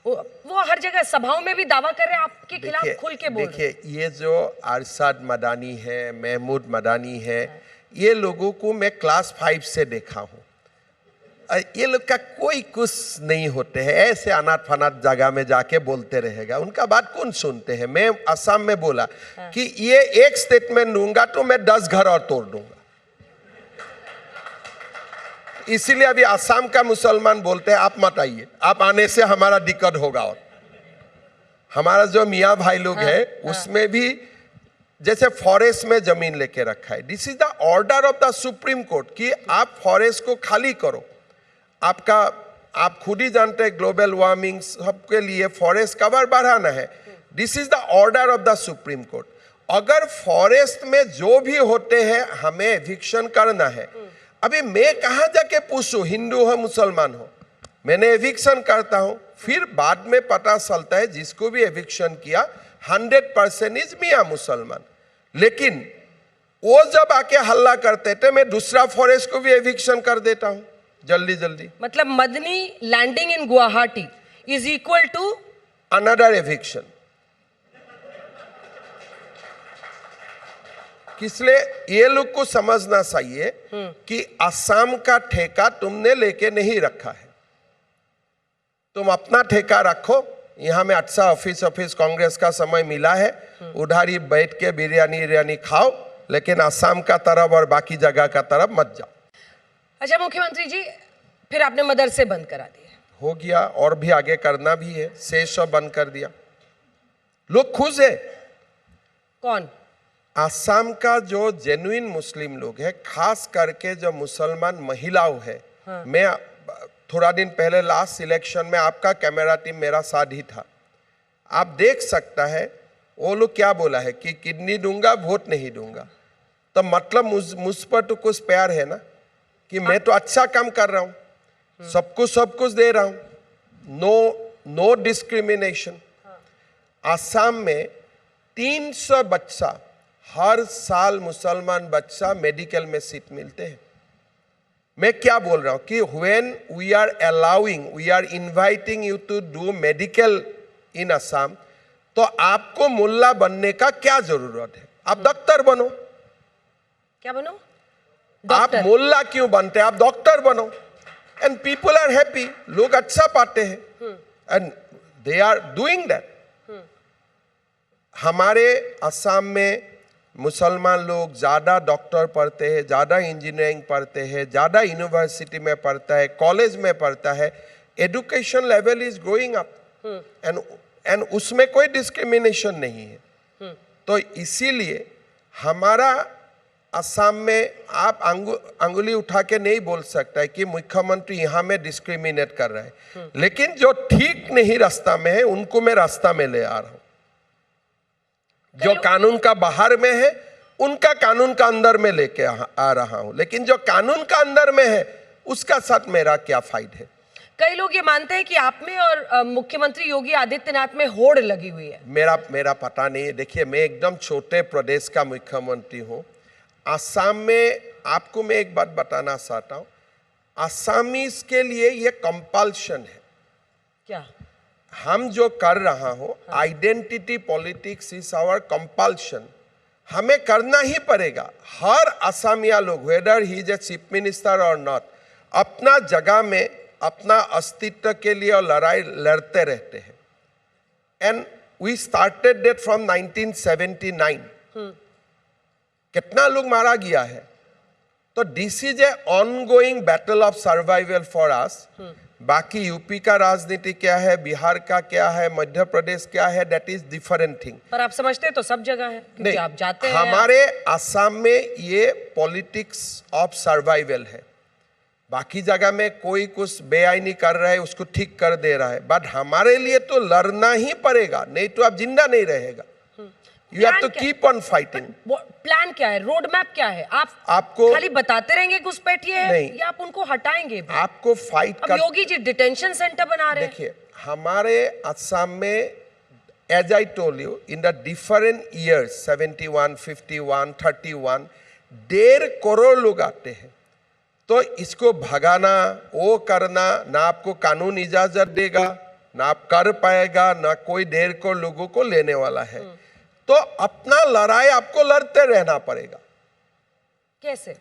वो हर जगह सभाओं में भी दावा कर रहे हैं आपके खिलाफ, खुल के बोल रहे हैं. देखिए, ये जो अरशद मदानी है, महमूद मदानी है, ये लोगों को मैं क्लास 5 से देखा हूँ. ये लोग का कोई कुछ नहीं होते हैं, ऐसे अनाथ फनाथ जगह में जाके बोलते रहेगा. उनका बात कौन सुनते हैं. मैं असम में बोला कि ये एक स्टेटमेंट दूंगा तो मैं 10 घर और तोड़ दूंगा. इसीलिए अभी असम का मुसलमान बोलते हैं आप मत आइए, आप आने से हमारा दिक्कत होगा. और हमारा जो मियाँ भाई लोग है उसमें भी जैसे फॉरेस्ट में जमीन लेके रखा है. This is the order of the supreme court कि आप फॉरेस्ट को खाली करो. आप खुद ही जानते हैं ग्लोबल वार्मिंग सबके लिए फॉरेस्ट कवर बढ़ाना है. This is the order of the supreme court. अगर फॉरेस्ट में जो भी होते हैं हमें एविक्शन करना है. अभी मैं कहाँ जाके पूछूं, हिंदू हो मुसलमान हो, मैंने एविक्शन करता हूं, फिर बाद में पता चलता है जिसको भी एविक्शन किया 100% इज मियाँ मुसलमान. लेकिन वो जब आके हल्ला करते थे मैं दूसरा फॉरेस्ट को भी एविक्शन कर देता हूं जल्दी जल्दी. मतलब मदनी landing in Guwahati is equal to another eviction. इसलिए ये लोग को समझना चाहिए कि असम का ठेका तुमने लेके नहीं रखा है. तुम अपना ठेका रखो. यहाँ में अच्छा ऑफिस कांग्रेस का समय मिला है, उधर ही बैठ के बिरयानी खाओ, लेकिन असम का तरफ और बाकी जगह का तरफ मत जाओ. अच्छा मुख्यमंत्री जी, फिर आपने मदरसे बंद करा दिए. हो गया और भी आगे करना भी है, शेष बंद कर दिया। लोग खुश है। कौन? आसाम का जो जेन्युइन मुस्लिम लोग है, खास करके जो मुसलमान महिलाओं है। हाँ। मैं थोड़ा दिन पहले लास्ट इलेक्शन में आपका कैमरा टीम मेरा साथ ही था, आप देख सकता है वो लोग क्या बोला है कि किडनी दूंगा, वोट नहीं दूंगा। तो मतलब मुझ पर तो कुछ प्यार है ना, कि मैं तो अच्छा काम कर रहा हूं, सबको सब कुछ दे रहा हूं। No discrimination. आसाम में 300 बच्चा हर साल मुसलमान बच्चा मेडिकल में सीट मिलते हैं। मैं क्या बोल रहा हूं कि when we are allowing, we are inviting you to do medical in Assam, तो आपको मुल्ला बनने का क्या जरूरत है? आप डॉक्टर बनो। क्या बनो? आप मुल्ला क्यों बनते हैं? आप डॉक्टर बनो। एंड पीपल आर हैप्पी, लोग अच्छा पाते हैं and they are doing that. हमारे असम में मुसलमान लोग ज़्यादा डॉक्टर पढ़ते हैं, ज़्यादा इंजीनियरिंग पढ़ते हैं, ज़्यादा यूनिवर्सिटी में पढ़ता है, कॉलेज में पढ़ता है। Education level is growing up and उसमें कोई डिस्क्रिमिनेशन नहीं है। तो इसीलिए हमारा असम में आप अंगुली उठा के नहीं बोल सकता है कि मुख्यमंत्री यहाँ में डिस्क्रिमिनेट कर रहा है। लेकिन जो ठीक नहीं रास्ता में है उनको मैं रास्ता में ले आ रहा हूं। जो कानून का बाहर में है उनका कानून का अंदर में लेके आ रहा हूं। लेकिन जो कानून का अंदर में है उसका साथ मेरा क्या फायदा है? कई लोग ये मानते हैं कि आप में और मुख्यमंत्री योगी आदित्यनाथ में होड़ लगी हुई है। मेरा पता नहीं है। देखिए, मैं एकदम छोटे प्रदेश का मुख्यमंत्री हूं। असम में आपको मैं एक बात बताना चाहता हूं, असमीज के लिए ये कंपल्शन है। क्या? हम जो कर रहा हूं, identity politics is our compulsion. हमें करना ही पड़ेगा। हर असमिया लोग, whether he is a chief minister और नॉट, अपना जगह में अपना अस्तित्व के लिए और लड़ाई लड़ते रहते हैं। And we started that from 1979। कितना लोग मारा गया है। तो this is a ongoing battle of survival for us. बाकी यूपी का राजनीति क्या है, बिहार का क्या है, मध्य प्रदेश क्या है, दैट इज डिफरेंट थिंग। पर आप समझते हैं तो सब जगह है, क्योंकि आप जाते हैं। हमारे असम में ये पॉलिटिक्स ऑफ सर्वाइवल है। बाकी जगह में कोई कुछ बेआईनी कर रहा है उसको ठीक कर दे रहा है, बट हमारे लिए तो लड़ना ही पड़ेगा, नहीं तो आप जिंदा नहीं रहेगा। You have to keep on fighting. Plan क्या है? रोड मैप क्या है? आपको खाली बताते रहेंगे घुसपैठिए है, या आप उनको हटाएंगे? आपको फाइट कर। योगी जी डिटेंशन सेंटर बना रहे हैं। देखिए, हमारे असम में as I told you in the different years 71, 51, 31 1.5 crore लोग आते हैं। तो इसको भगाना, वो करना, ना आपको कानून इजाजत देगा, ना आप कर पाएगा, ना कोई 1.5 करोड़ लोगों को लेने वाला है। तो अपना लड़ाई आपको लड़ते रहना पड़ेगा। कैसे?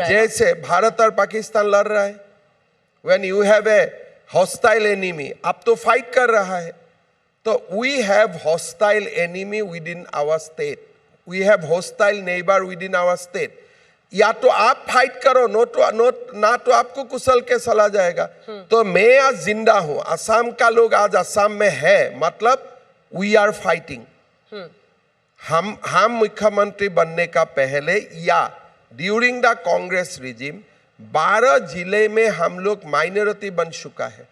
जैसे भारत और पाकिस्तान लड़ रहा है। When you have a hostile enemy, आप तो फाइट कर रहा है। तो we have hostile enemy within our state, we have hostile neighbour within our state. या तो आप फाइट करो, ना तो आपको कुशल के चला जाएगा। तो मैं आज जिंदा हूं, असम का लोग आज असम में है, मतलब वी आर फाइटिंग। हम मुख्यमंत्री बनने का पहले या ड्यूरिंग द कांग्रेस रिजिम 12 जिले में हम लोग माइनॉरिटी बन चुका है।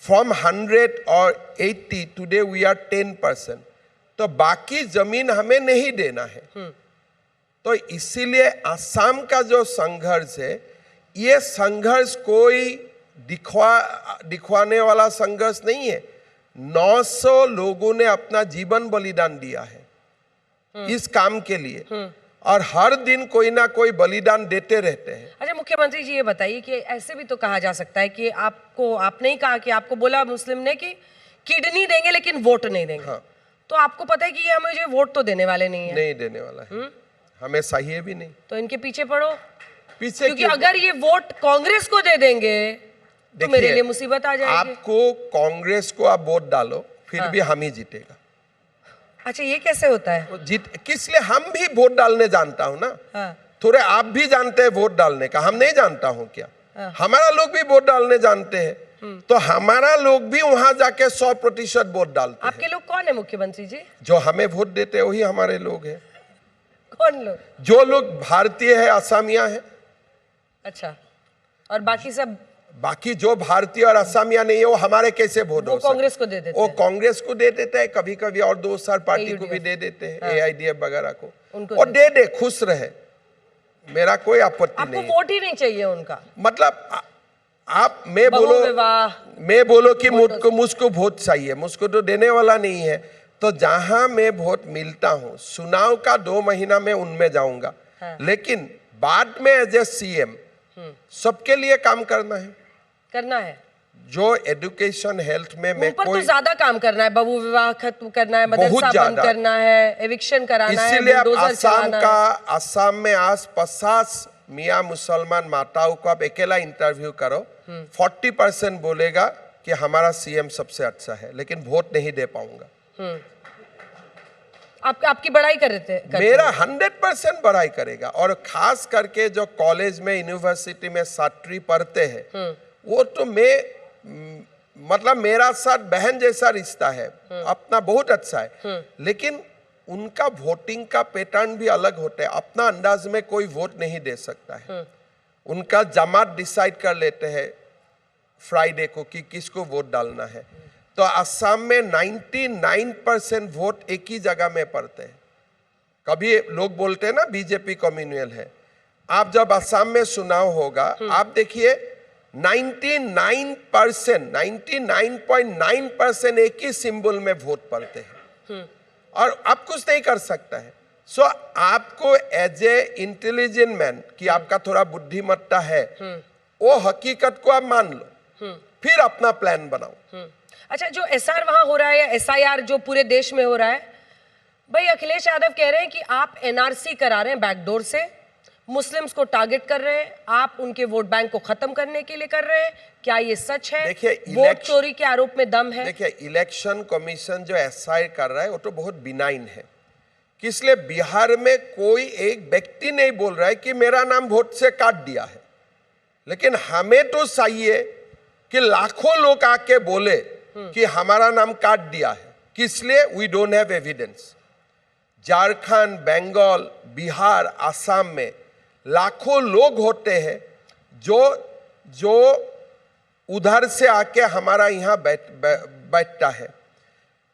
फ्रॉम 100 और 80 टुडे वी आर 10%। तो बाकी जमीन हमें नहीं देना है। तो इसीलिए असम का जो संघर्ष है, ये संघर्ष कोई दिखवाने वाला संघर्ष नहीं है। 900 लोगों ने अपना जीवन बलिदान दिया है इस काम के लिए, और हर दिन कोई ना कोई बलिदान देते रहते हैं। अच्छा मुख्यमंत्री जी, ये बताइए कि ऐसे भी तो कहा जा सकता है कि आपने ही कहा कि आपको बोला मुस्लिम ने कि किडनी देंगे लेकिन वोट नहीं देंगे। हाँ। तो आपको पता है कि ये मुझे वोट तो देने वाले नहीं है। नहीं देने वाला है। हमें चाहिए भी नहीं। तो इनके पीछे पड़ो। पीछे क्योंकि अगर ये वोट कांग्रेस को दे देंगे तो मेरे लिए मुसीबत आ जाएगी। आपको कांग्रेस को आप वोट डालो, फिर भी हम ही जीतेगा। अच्छा, ये कैसे होता है? किस लिए? हम भी वोट डालने जानता हूं ना। हाँ। थोड़े आप भी जानते हैं वोट डालने का, हम नहीं जानता हूं क्या? हमारा लोग भी वोट डालने जानते हैं, तो हमारा लोग भी वहां जाके 100% वोट डालते हैं। आपके लोग कौन है मुख्यमंत्री जी? जो हमें वोट देते हैं वही हमारे लोग हैं। कौन लोग? जो लोग भारतीय है, असमिया है। अच्छा, और बाकी सब? बाकी जो भारतीय और असमिया नहीं है वो हमारे कैसे वोट हो? कांग्रेस को दे देते वो हैं। कांग्रेस को दे देते हैं, कभी कभी और दोस्त पार्टी को भी दे देते हैं, AIDF वगैरह को। और दे खुश रहे, मेरा कोई आपत्ति नहीं। आपको वोट ही नहीं चाहिए उनका मतलब आप मैं बोलो कि मुझको वोट चाहिए, मुझको तो देने वाला नहीं है। तो जहां मैं वोट मिलता हूं, चुनाव का 2 महीना में उनमें जाऊंगा, लेकिन बाद में एज ए CM सबके लिए काम करना है। जो एजुकेशन हेल्थ में मैं कोई तो ज्यादा काम करना है, बहु विवाह खत्म करना है, मदरसा बंद करना है, एविक्शन कराना है, इसीलिए असम में आज 50 मियाँ मुसलमान माताओं को आप अकेला इंटरव्यू करो, 40% बोलेगा कि हमारा CM सबसे अच्छा है, लेकिन वोट नहीं दे पाऊंगा। आपकी बड़ाई करते मेरा 100% बड़ाई करेगा। और खास करके जो कॉलेज में, यूनिवर्सिटी में छात्री पढ़ते हैं, वो तो मतलब मेरा साथ बहन जैसा रिश्ता है, अपना बहुत अच्छा है। लेकिन उनका वोटिंग का पैटर्न भी अलग होता है, अपना अंदाज में कोई वोट नहीं दे सकता है। उनका जमात डिसाइड कर लेते हैं फ्राइडे को कि किसको वोट डालना है। तो असम में 99% वोट एक ही जगह में पड़ते हैं। कभी लोग बोलते हैं ना बीजेपी कम्युनल है, आप जब असम में चुनाव होगा आप देखिए 99.9% एक ही सिंबल में वोट पड़ते हैं और आप कुछ नहीं कर सकता है। सो आपको एज ए इंटेलिजेंट मैन कि आपका थोड़ा बुद्धिमत्ता है, वो हकीकत को आप मान लो, फिर अपना प्लान बनाओ। अच्छा, जो SR वहां हो रहा है या SIR जो पूरे देश में हो रहा है, भाई अखिलेश यादव कह रहे हैं कि आप NRC करा रहे हैं बैकडोर से, मुस्लिम्स को टारगेट कर रहे हैं, आप उनके वोट बैंक को खत्म करने के लिए कर रहे हैं। क्या ये सच है? देखिए, वोट चोरी के आरोप में दम है? देखिए, इलेक्शन कमीशन जो SI कर रहा है वो तो बहुत बिनाइन है। इसलिए बिहार में कोई एक व्यक्ति नहीं बोल रहा है कि मेरा नाम वोट से काट दिया है, लेकिन हमें तो चाहिए कि लाखों लोग आके बोले कि हमारा नाम काट दिया है। किस लिए? We don't have evidence. Jharkhand, Bengal, Bihar, Assam में लाखों लोग होते हैं जो उधर से आके हमारा यहाँ बैठता है।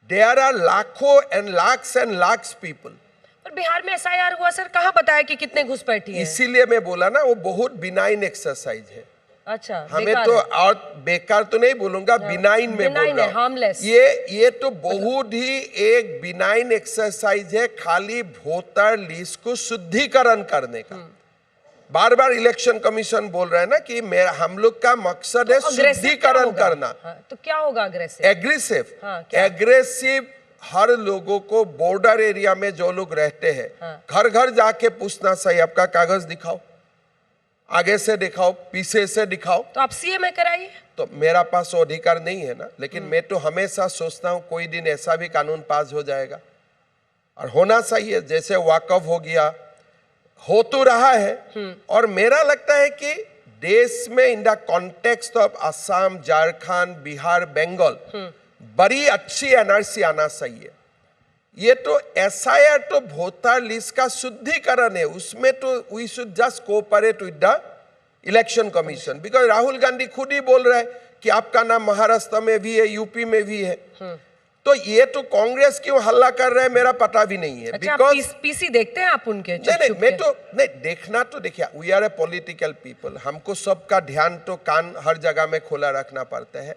देयर आर लाखों एंड लाख्स पीपल। पर बिहार में SIR हुआ सर, कहाँ बताया कि कितने घुसपैठी हैं? इसीलिए मैं बोला ना, वो बहुत बिनाइन एक्सरसाइज है। अच्छा, हमें तो और बेकार तो नहीं बोलूंगा, बिनाइन में बोल रहा हूं। हार्मलेस। ये तो बहुत ही एक बिनाइन एक्सरसाइज है, खाली वोटर लिस्ट को शुद्धिकरण करने का। बार बार इलेक्शन कमीशन बोल रहा है ना कि हम लोग का मकसद है शुद्धिकरण करना। तो क्या होगा एग्रेसिव? हर लोगों को बॉर्डर एरिया में जो लोग रहते हैं, घर घर जाके पूछना सही, आपका कागज दिखाओ, आगे से दिखाओ, पीछे से दिखाओ। तो आप CM कराइए। तो मेरा पास वो अधिकार नहीं है ना, लेकिन मैं तो हमेशा सोचता हूं कोई दिन ऐसा भी कानून पास हो जाएगा और होना चाहिए। जैसे वाकफ हो गया, हो तो रहा है। और मेरा लगता है कि देश में in the context of Assam, Jharkhand, Bihar, Bengal बड़ी अच्छी NRC आना चाहिए। ये तो SIR तो वोटर लिस्ट का शुद्धिकरण है, उसमें तो we should just cooperate with the election commission. Because Rahul Gandhi खुद ही बोल रहा है कि आपका नाम महाराष्ट्र में भी है, यूपी में भी है। तो ये तो कांग्रेस क्यों हल्ला कर रहे हैं मेरा पता भी नहीं है। अच्छा, बिकॉज PC देखते हैं आप उनके? नहीं, मैं तो नहीं देखना। तो देखिए, we are a political people, हमको सबका ध्यान तो कान हर जगह में खोला रखना पड़ता है।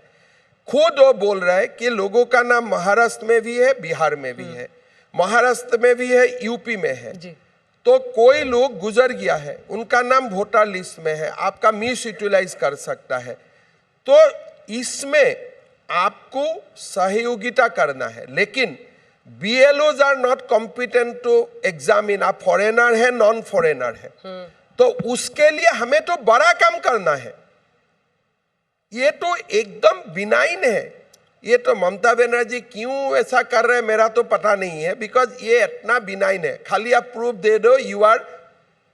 खुद वो बोल रहा है कि लोगों का नाम महाराष्ट्र में भी है, बिहार में भी है, महाराष्ट्र में भी है, यूपी में है जी। तो कोई लोग गुजर गया है, उनका नाम वोटर लिस्ट में है, आपका मिस यूटिलाइज कर सकता है। तो इसमें आपको सहयोगिता करना है, लेकिन BLOs are not competent to examine आप फॉरेनर है, नॉन फॉरेनर है। तो उसके लिए हमें तो बड़ा काम करना है। ये तो एकदम बिनाइन है। ये तो ममता बनर्जी क्यों ऐसा कर रहे हैं मेरा तो पता नहीं है, बिकॉज ये इतना बिनाइन है। खाली आप प्रूफ दे दो,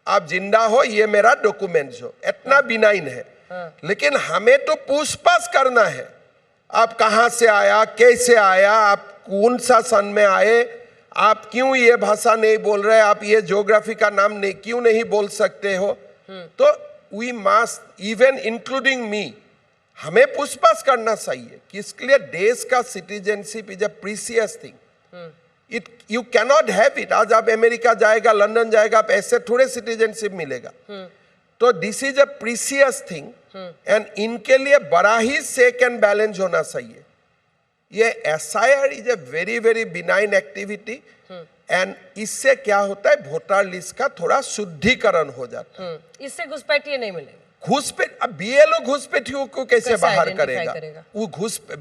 आप जिंदा हो, ये मेरा डॉक्यूमेंट्स हो, इतना बिनाइन है। लेकिन हमें तो पूछताछ करना है, आप कहाँ से आया, कैसे आया, आप कौन सा सन में आए, आप क्यों ये भाषा नहीं बोल रहे, आप ये ज्योग्राफी का नाम नहीं क्यों नहीं बोल सकते हो। तो we must even including me, हमें पूछताछ करना चाहिए कि इसके लिए देश का citizenship is a precious thing. It you cannot have it. आज आप अमेरिका जाएगा, लंदन जाएगा, आप ऐसे थोड़े सिटीजनशिप मिलेगा। तो this is a precious thing and इनके लिए बड़ा ही चेक एंड बैलेंस होना चाहिए। ये SIR is a very very benign activity and इससे क्या होता है, वोटर लिस्ट का थोड़ा शुद्धिकरण हो जाता है। इससे घुसपैठिए नहीं मिलेगा। घुसपैठ, अब BLO घुसपैठियों को कैसे बाहर करेगा? वो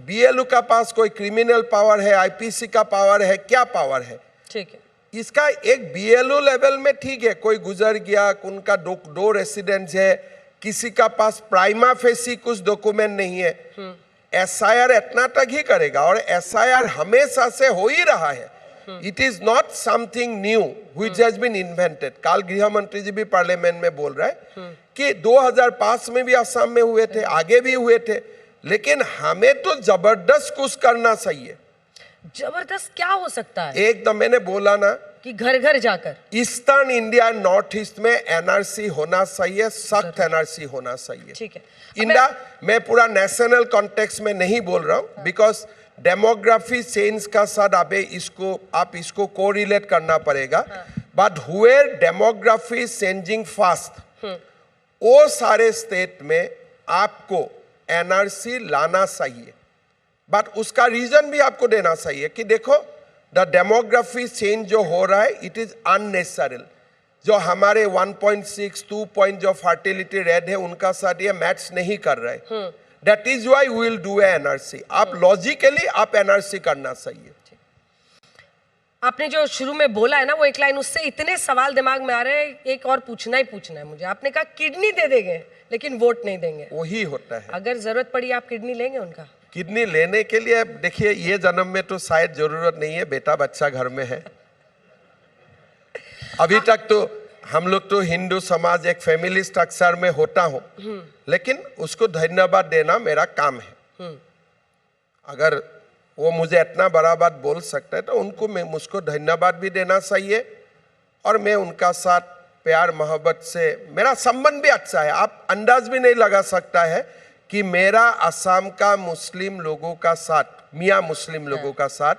BLO का पास कोई क्रिमिनल पावर है, IPC का पावर है, क्या पावर है? ठीक है, इसका एक BLO लेवल में ठीक है, कोई गुजर गया, उनका दो रेसिडेंट्स है, किसी का पास प्राइमा फेसी कुछ डॉक्यूमेंट नहीं है, SIR इतना तक ही करेगा। और SIR हमेशा से हो ही रहा है। It is not something new which has been invented. काल गृह मंत्री जी भी पार्लियामेंट में बोल रहे हैं कि 2005 में भी असम में हुए थे, आगे भी हुए थे, लेकिन हमें तो जबरदस्त कुछ करना चाहिए। जबरदस्त क्या हो सकता है? एकदम, मैंने बोला ना कि घर घर जाकर ईस्टर्न इंडिया, नॉर्थ ईस्ट में NRC होना चाहिए, सख्त NRC होना चाहिए। ठीक है, इंडिया, मैं पूरा नेशनल कॉन्टेक्स्ट में नहीं बोल रहा हूँ, बिकॉज डेमोग्राफी चेंज का साथ आप इसको कोरिलेट करना पड़ेगा। बट हुए डेमोग्राफी चेंजिंग फास्ट, वो सारे स्टेट में आपको NRC लाना चाहिए। बट उसका रीजन भी आपको देना चाहिए कि देखो द डेमोग्राफी चेंज जो हो रहा है इट इज अननेसेसरी। जो हमारे 1.6 2 पॉइंट जो फर्टिलिटी रेट है उनका साथ ये मैच नहीं कर रहे। That is why we will do NRC। आप लॉजिकली आप NRC करना चाहिए। आपने जो शुरू में बोला है ना वो एक लाइन, उससे इतने सवाल दिमाग में आ रहे हैं, एक और पूछना है मुझे। आपने कहा किडनी दे देंगे लेकिन वोट नहीं देंगे। वही होता है। अगर जरूरत पड़ी आप किडनी लेंगे उनका? किडनी लेने के लिए देखिए, ये जन्म में तो शायद जरूरत नहीं है, बेटा बच्चा घर में है। अभी तक तो हम लोग तो हिंदू समाज एक फैमिली स्ट्रक्चर में होता हूं, लेकिन उसको धन्यवाद देना मेरा काम है। अगर वो मुझे इतना बड़ा बात बोल सकता है तो उनको मुझको धन्यवाद भी देना चाहिए। और मैं उनका साथ प्यार मोहब्बत से, मेरा संबंध भी अच्छा है। आप अंदाज भी नहीं लगा सकता है कि मेरा असम का मुस्लिम लोगों का साथ, मियाँ मुस्लिम लोगों का साथ,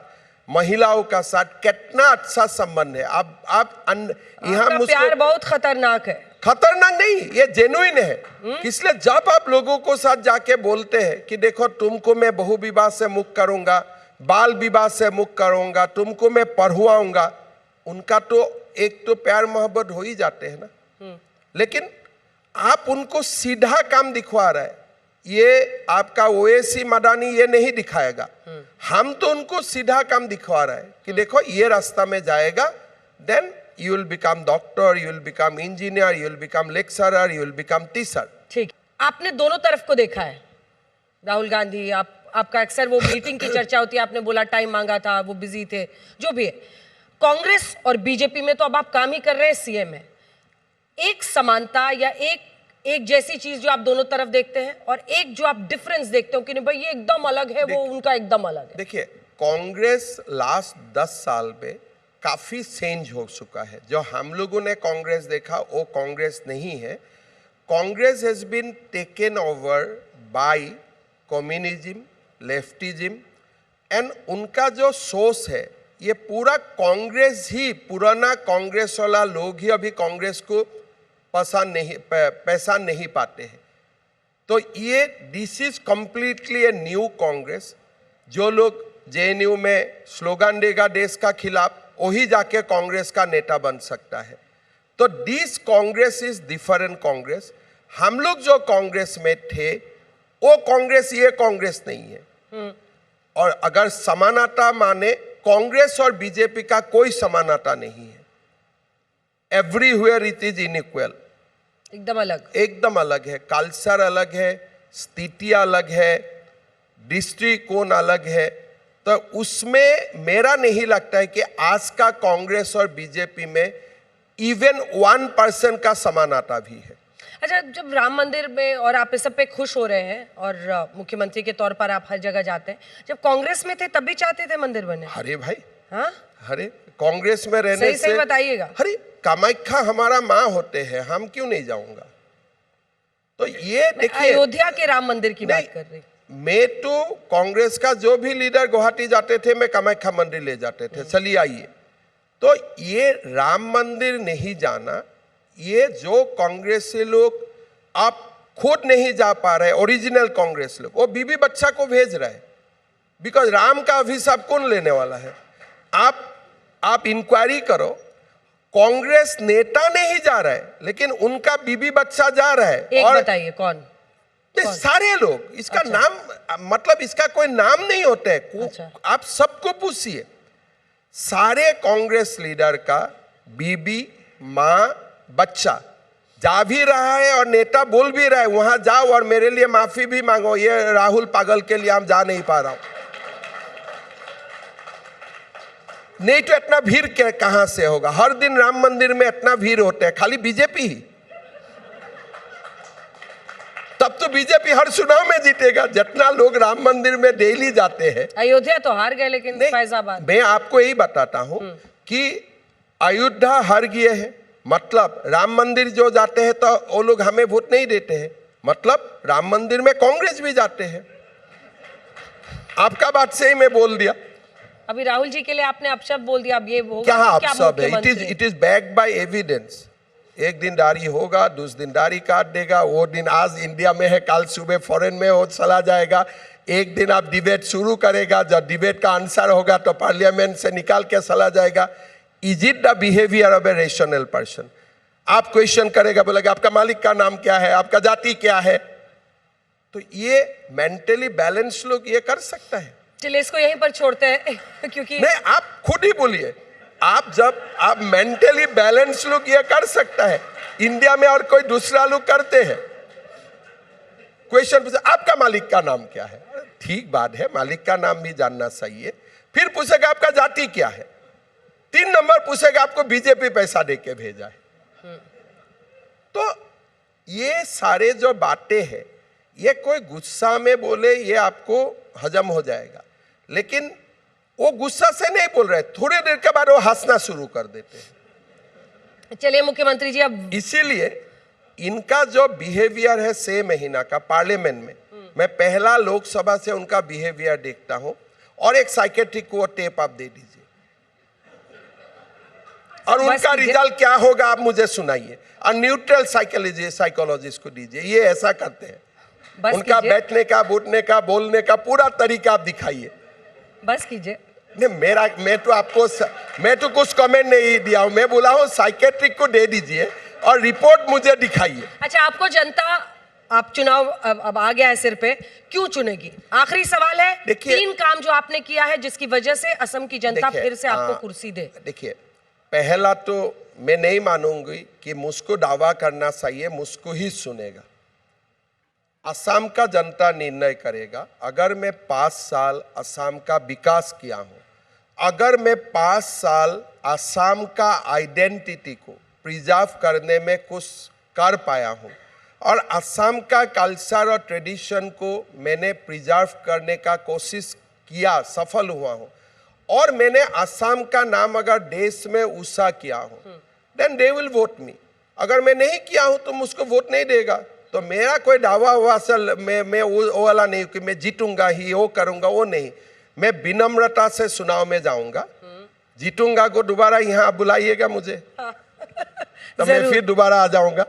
महिलाओं का साथ कितना अच्छा संबंध है। आप यहाँ प्यार बहुत खतरनाक है। खतरनाक नहीं, ये जेन्युइन है। इसलिए जब आप लोगों को साथ जाके बोलते हैं कि देखो तुमको मैं बहु विवाह से मुक्त करूंगा, बाल विवाह से मुक्त करूंगा, तुमको मैं पढ़वाऊंगा, उनका तो एक तो प्यार मोहब्बत हो ही जाते हैं ना। लेकिन आप उनको सीधा काम दिखवा रहे हैं, ये आपका ओवैसी मदानी ये नहीं दिखाएगा। हम तो उनको सीधा काम दिखवा रहे हैं कि देखो ये रास्ता में जाएगा, then you will become doctor, you will become engineer, you will become lecturer, you will become teacher। ठीक, आपने दोनों तरफ को देखा है। राहुल गांधी, आपका अक्सर वो मीटिंग की चर्चा होती है, आपने बोला टाइम मांगा था, वो बिजी थे, जो भी है। कांग्रेस और बीजेपी में तो अब आप काम ही कर रहे हैं CM में। एक समानता या एक जैसी चीज जो आप दोनों तरफ देखते हैं और एक जो आप डिफरेंस देखते हो कि नहीं भाई ये एकदम अलग है, वो उनका एकदम अलग है। देखिए, कांग्रेस लास्ट 10 साल में काफी चेंज हो चुका है। जो हम लोगों ने कांग्रेस देखा वो कांग्रेस नहीं है। Congress has been taken over by communism, leftism and उनका जो सोच है ये पूरा कांग्रेस ही, पुराना कांग्रेस वाला लोग ही अभी कांग्रेस को पहचान नहीं पाते हैं। तो ये this is completely a new Congress. जो लोग JNU में स्लोगन देगा देश का खिलाफ, वही जाके कांग्रेस का नेता बन सकता है। तो this Congress is different Congress. हम लोग जो कांग्रेस में थे वो कांग्रेस ये कांग्रेस नहीं है। और अगर समानता माने, कांग्रेस और बीजेपी का कोई समानता नहीं है। एवरीवेयर इट इज इनइक्वल, एकदम अलग है। कल्चर अलग है, स्थिति अलग है, दृष्टिकोण अलग है। तो उसमें मेरा नहीं लगता है कि आज का कांग्रेस और बीजेपी में इवन 1% का समानता भी है। अच्छा, जब राम मंदिर में और आप इस सब पे खुश हो रहे हैं और मुख्यमंत्री के तौर पर आप हर जगह जाते हैं, जब कांग्रेस में थे तब भी चाहते थे मंदिर बने? अरे भाई, हाँ, अरे कांग्रेस में रहने सही से सही बताइएगा। अरे कामाख्या हमारा माँ होते हैं, हम क्यों नहीं जाऊंगा? तो ये देखिए, अयोध्या के राम मंदिर की बात कर रही। मैं तो कांग्रेस का जो भी लीडर गुवाहाटी जाते थे, मैं कामाख्या मंदिर ले जाते थे, चलिए आइए। तो ये राम मंदिर नहीं जाना, ये जो कांग्रेसी लोग आप खुद नहीं जा पा रहे, ओरिजिनल कांग्रेस लोग, वो बीबी बच्चा को भेज रहा है, बिकॉज राम का अभिशाप कौन लेने वाला है? आप इंक्वायरी करो, कांग्रेस नेता नहीं जा रहा है, लेकिन उनका बीबी बच्चा जा रहा है। एक और बताइए कौन? सारे लोग, इसका अच्छा। नाम मतलब इसका कोई नाम नहीं होता है। अच्छा। आप सबको पूछिए, सारे कांग्रेस लीडर का बीबी, माँ, बच्चा जा भी रहा है और नेता बोल भी रहा है वहां जाओ और मेरे लिए माफी भी मांगो, ये राहुल पागल के लिए हम जा नहीं पा रहा हूं। नहीं तो इतना भीड़ कहां से होगा? हर दिन राम मंदिर में इतना भीड़ होता है, खाली बीजेपी ही। तब तो बीजेपी हर चुनाव में जीतेगा, जितना लोग राम मंदिर में डेली जाते हैं। अयोध्या तो हार गए, लेकिन फैजाबाद। मैं आपको यही बताता हूं कि अयोध्या हार गए हैं, मतलब राम मंदिर जो जाते हैं तो वो लोग हमें वोट नहीं देते हैं, मतलब राम मंदिर में कांग्रेस भी जाते हैं। आपका बात से ही मैं बोल दिया। अभी राहुल जी के लिए आपने अपशब्द बोल दिया, अब ये होगा क्या तो क्या अपशब्द है? मुख्यमंत्री? It is backed by evidence. एक दिन दाढ़ी होगा, दूसरे दिन दाढ़ी काट देगा, वो दिन आज इंडिया में है, कल सुबह फॉरेन में हो चला जाएगा। एक दिन आप डिबेट शुरू करेगा, जब डिबेट का आंसर होगा तो पार्लियामेंट से निकाल के चला जाएगा। Is it the behaviour of a rational person? आप क्वेश्चन करेगा, बोलेगा आपका मालिक का नाम क्या है, आपका जाति क्या है? तो ये मेंटली बैलेंस लोग ये कर सकता है। चलिए इसको यहीं पर छोड़ते हैं क्योंकि नहीं, आप खुद ही बोलिए, आप मेंटली बैलेंस लोग ये कर सकता है, इंडिया में और कोई दूसरा लोग करते हैं। क्वेश्चन पूछे आपका मालिक का नाम क्या है, ठीक बात है, मालिक का नाम भी जानना चाहिए। फिर पूछेगा आपका जाति क्या है, 3 नंबर पूछेगा आपको बीजेपी पैसा दे के भेजा है। तो ये सारे जो बातें हैं, ये कोई गुस्सा में बोले ये आपको हजम हो जाएगा, लेकिन वो गुस्सा से नहीं बोल रहे, थोड़ी देर के बाद वो हंसना शुरू कर देते हैं। चलिए मुख्यमंत्री जी, अब इसीलिए इनका जो बिहेवियर है 6 महीना का पार्लियामेंट में, मैं पहला लोकसभा से उनका बिहेवियर देखता हूं। और एक साइकेट्रिक को टेप आप दे दीजिए और उनका रिजल्ट क्या होगा आप मुझे सुनाइए, और न्यूट्रल साइकोलॉजिस्ट को दीजिए, ये ऐसा करते हैं। उनका बैठने का, उठने का, बोलने का पूरा तरीका आप दिखाइए। बस कीजिए। नहीं, मैं तो कुछ कमेंट नहीं दिया हूं, मैं बोला हूं साइकेट्रिक को दे दीजिए और रिपोर्ट मुझे दिखाइए। अच्छा, आपको जनता, आप चुनाव अब आ गया है सिर पे, क्यों चुनेगी? आखिरी सवाल है, 3 काम जो आपने किया है जिसकी वजह से असम की जनता फिर से आपको कुर्सी दे। देखिए, पहला तो मैं नहीं मानूंगी कि मुझको दावा करना चाहिए, मुझको ही सुनेगा। असम का जनता निर्णय करेगा। अगर मैं 5 साल असम का विकास किया हूं, अगर मैं 5 साल असम का आइडेंटिटी को प्रिजर्व करने में कुछ कर पाया हूं, और असम का कल्चर और ट्रेडिशन को मैंने प्रिजर्व करने का कोशिश किया, सफल हुआ हूं, और मैंने असम का नाम अगर देश में ऊंचा किया हूं, देन दे विल वोट मी। अगर मैं नहीं किया हूं तो मुझको वोट नहीं देगा। तो मेरा कोई दावा हुआ असल मैं वो वाला नहीं कि मैं जीतूंगा ही, वो करूंगा, वो नहीं। मैं विनम्रता से चुनाव में जाऊंगा, जीतूंगा को दोबारा यहाँ बुलाइएगा मुझे तो मैं फिर दोबारा आ जाऊंगा।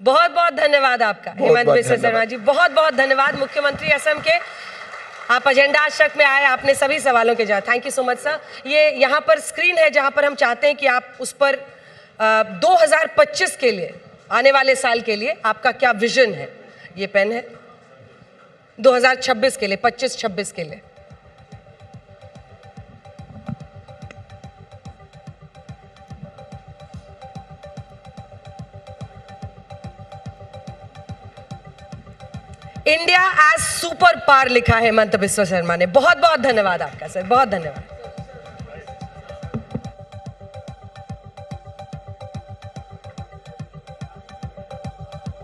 बहुत बहुत धन्यवाद आपका हेमंत बिस्वा शर्मा जी, बहुत बहुत धन्यवाद मुख्यमंत्री असम के। आप एजेंडा आज तक में आए, आपने सभी सवालों के जवाब। Thank you so much sir. ये यहाँ पर स्क्रीन है जहाँ पर हम चाहते हैं कि आप उस पर 2025 के लिए, आने वाले साल के लिए आपका क्या विजन है। ये पेन है 2026 के लिए, 25-26 के लिए। इंडिया एज सुपर पावर लिखा है हेमंत बिस्वा शर्मा ने। बहुत बहुत धन्यवाद आपका सर, बहुत धन्यवाद।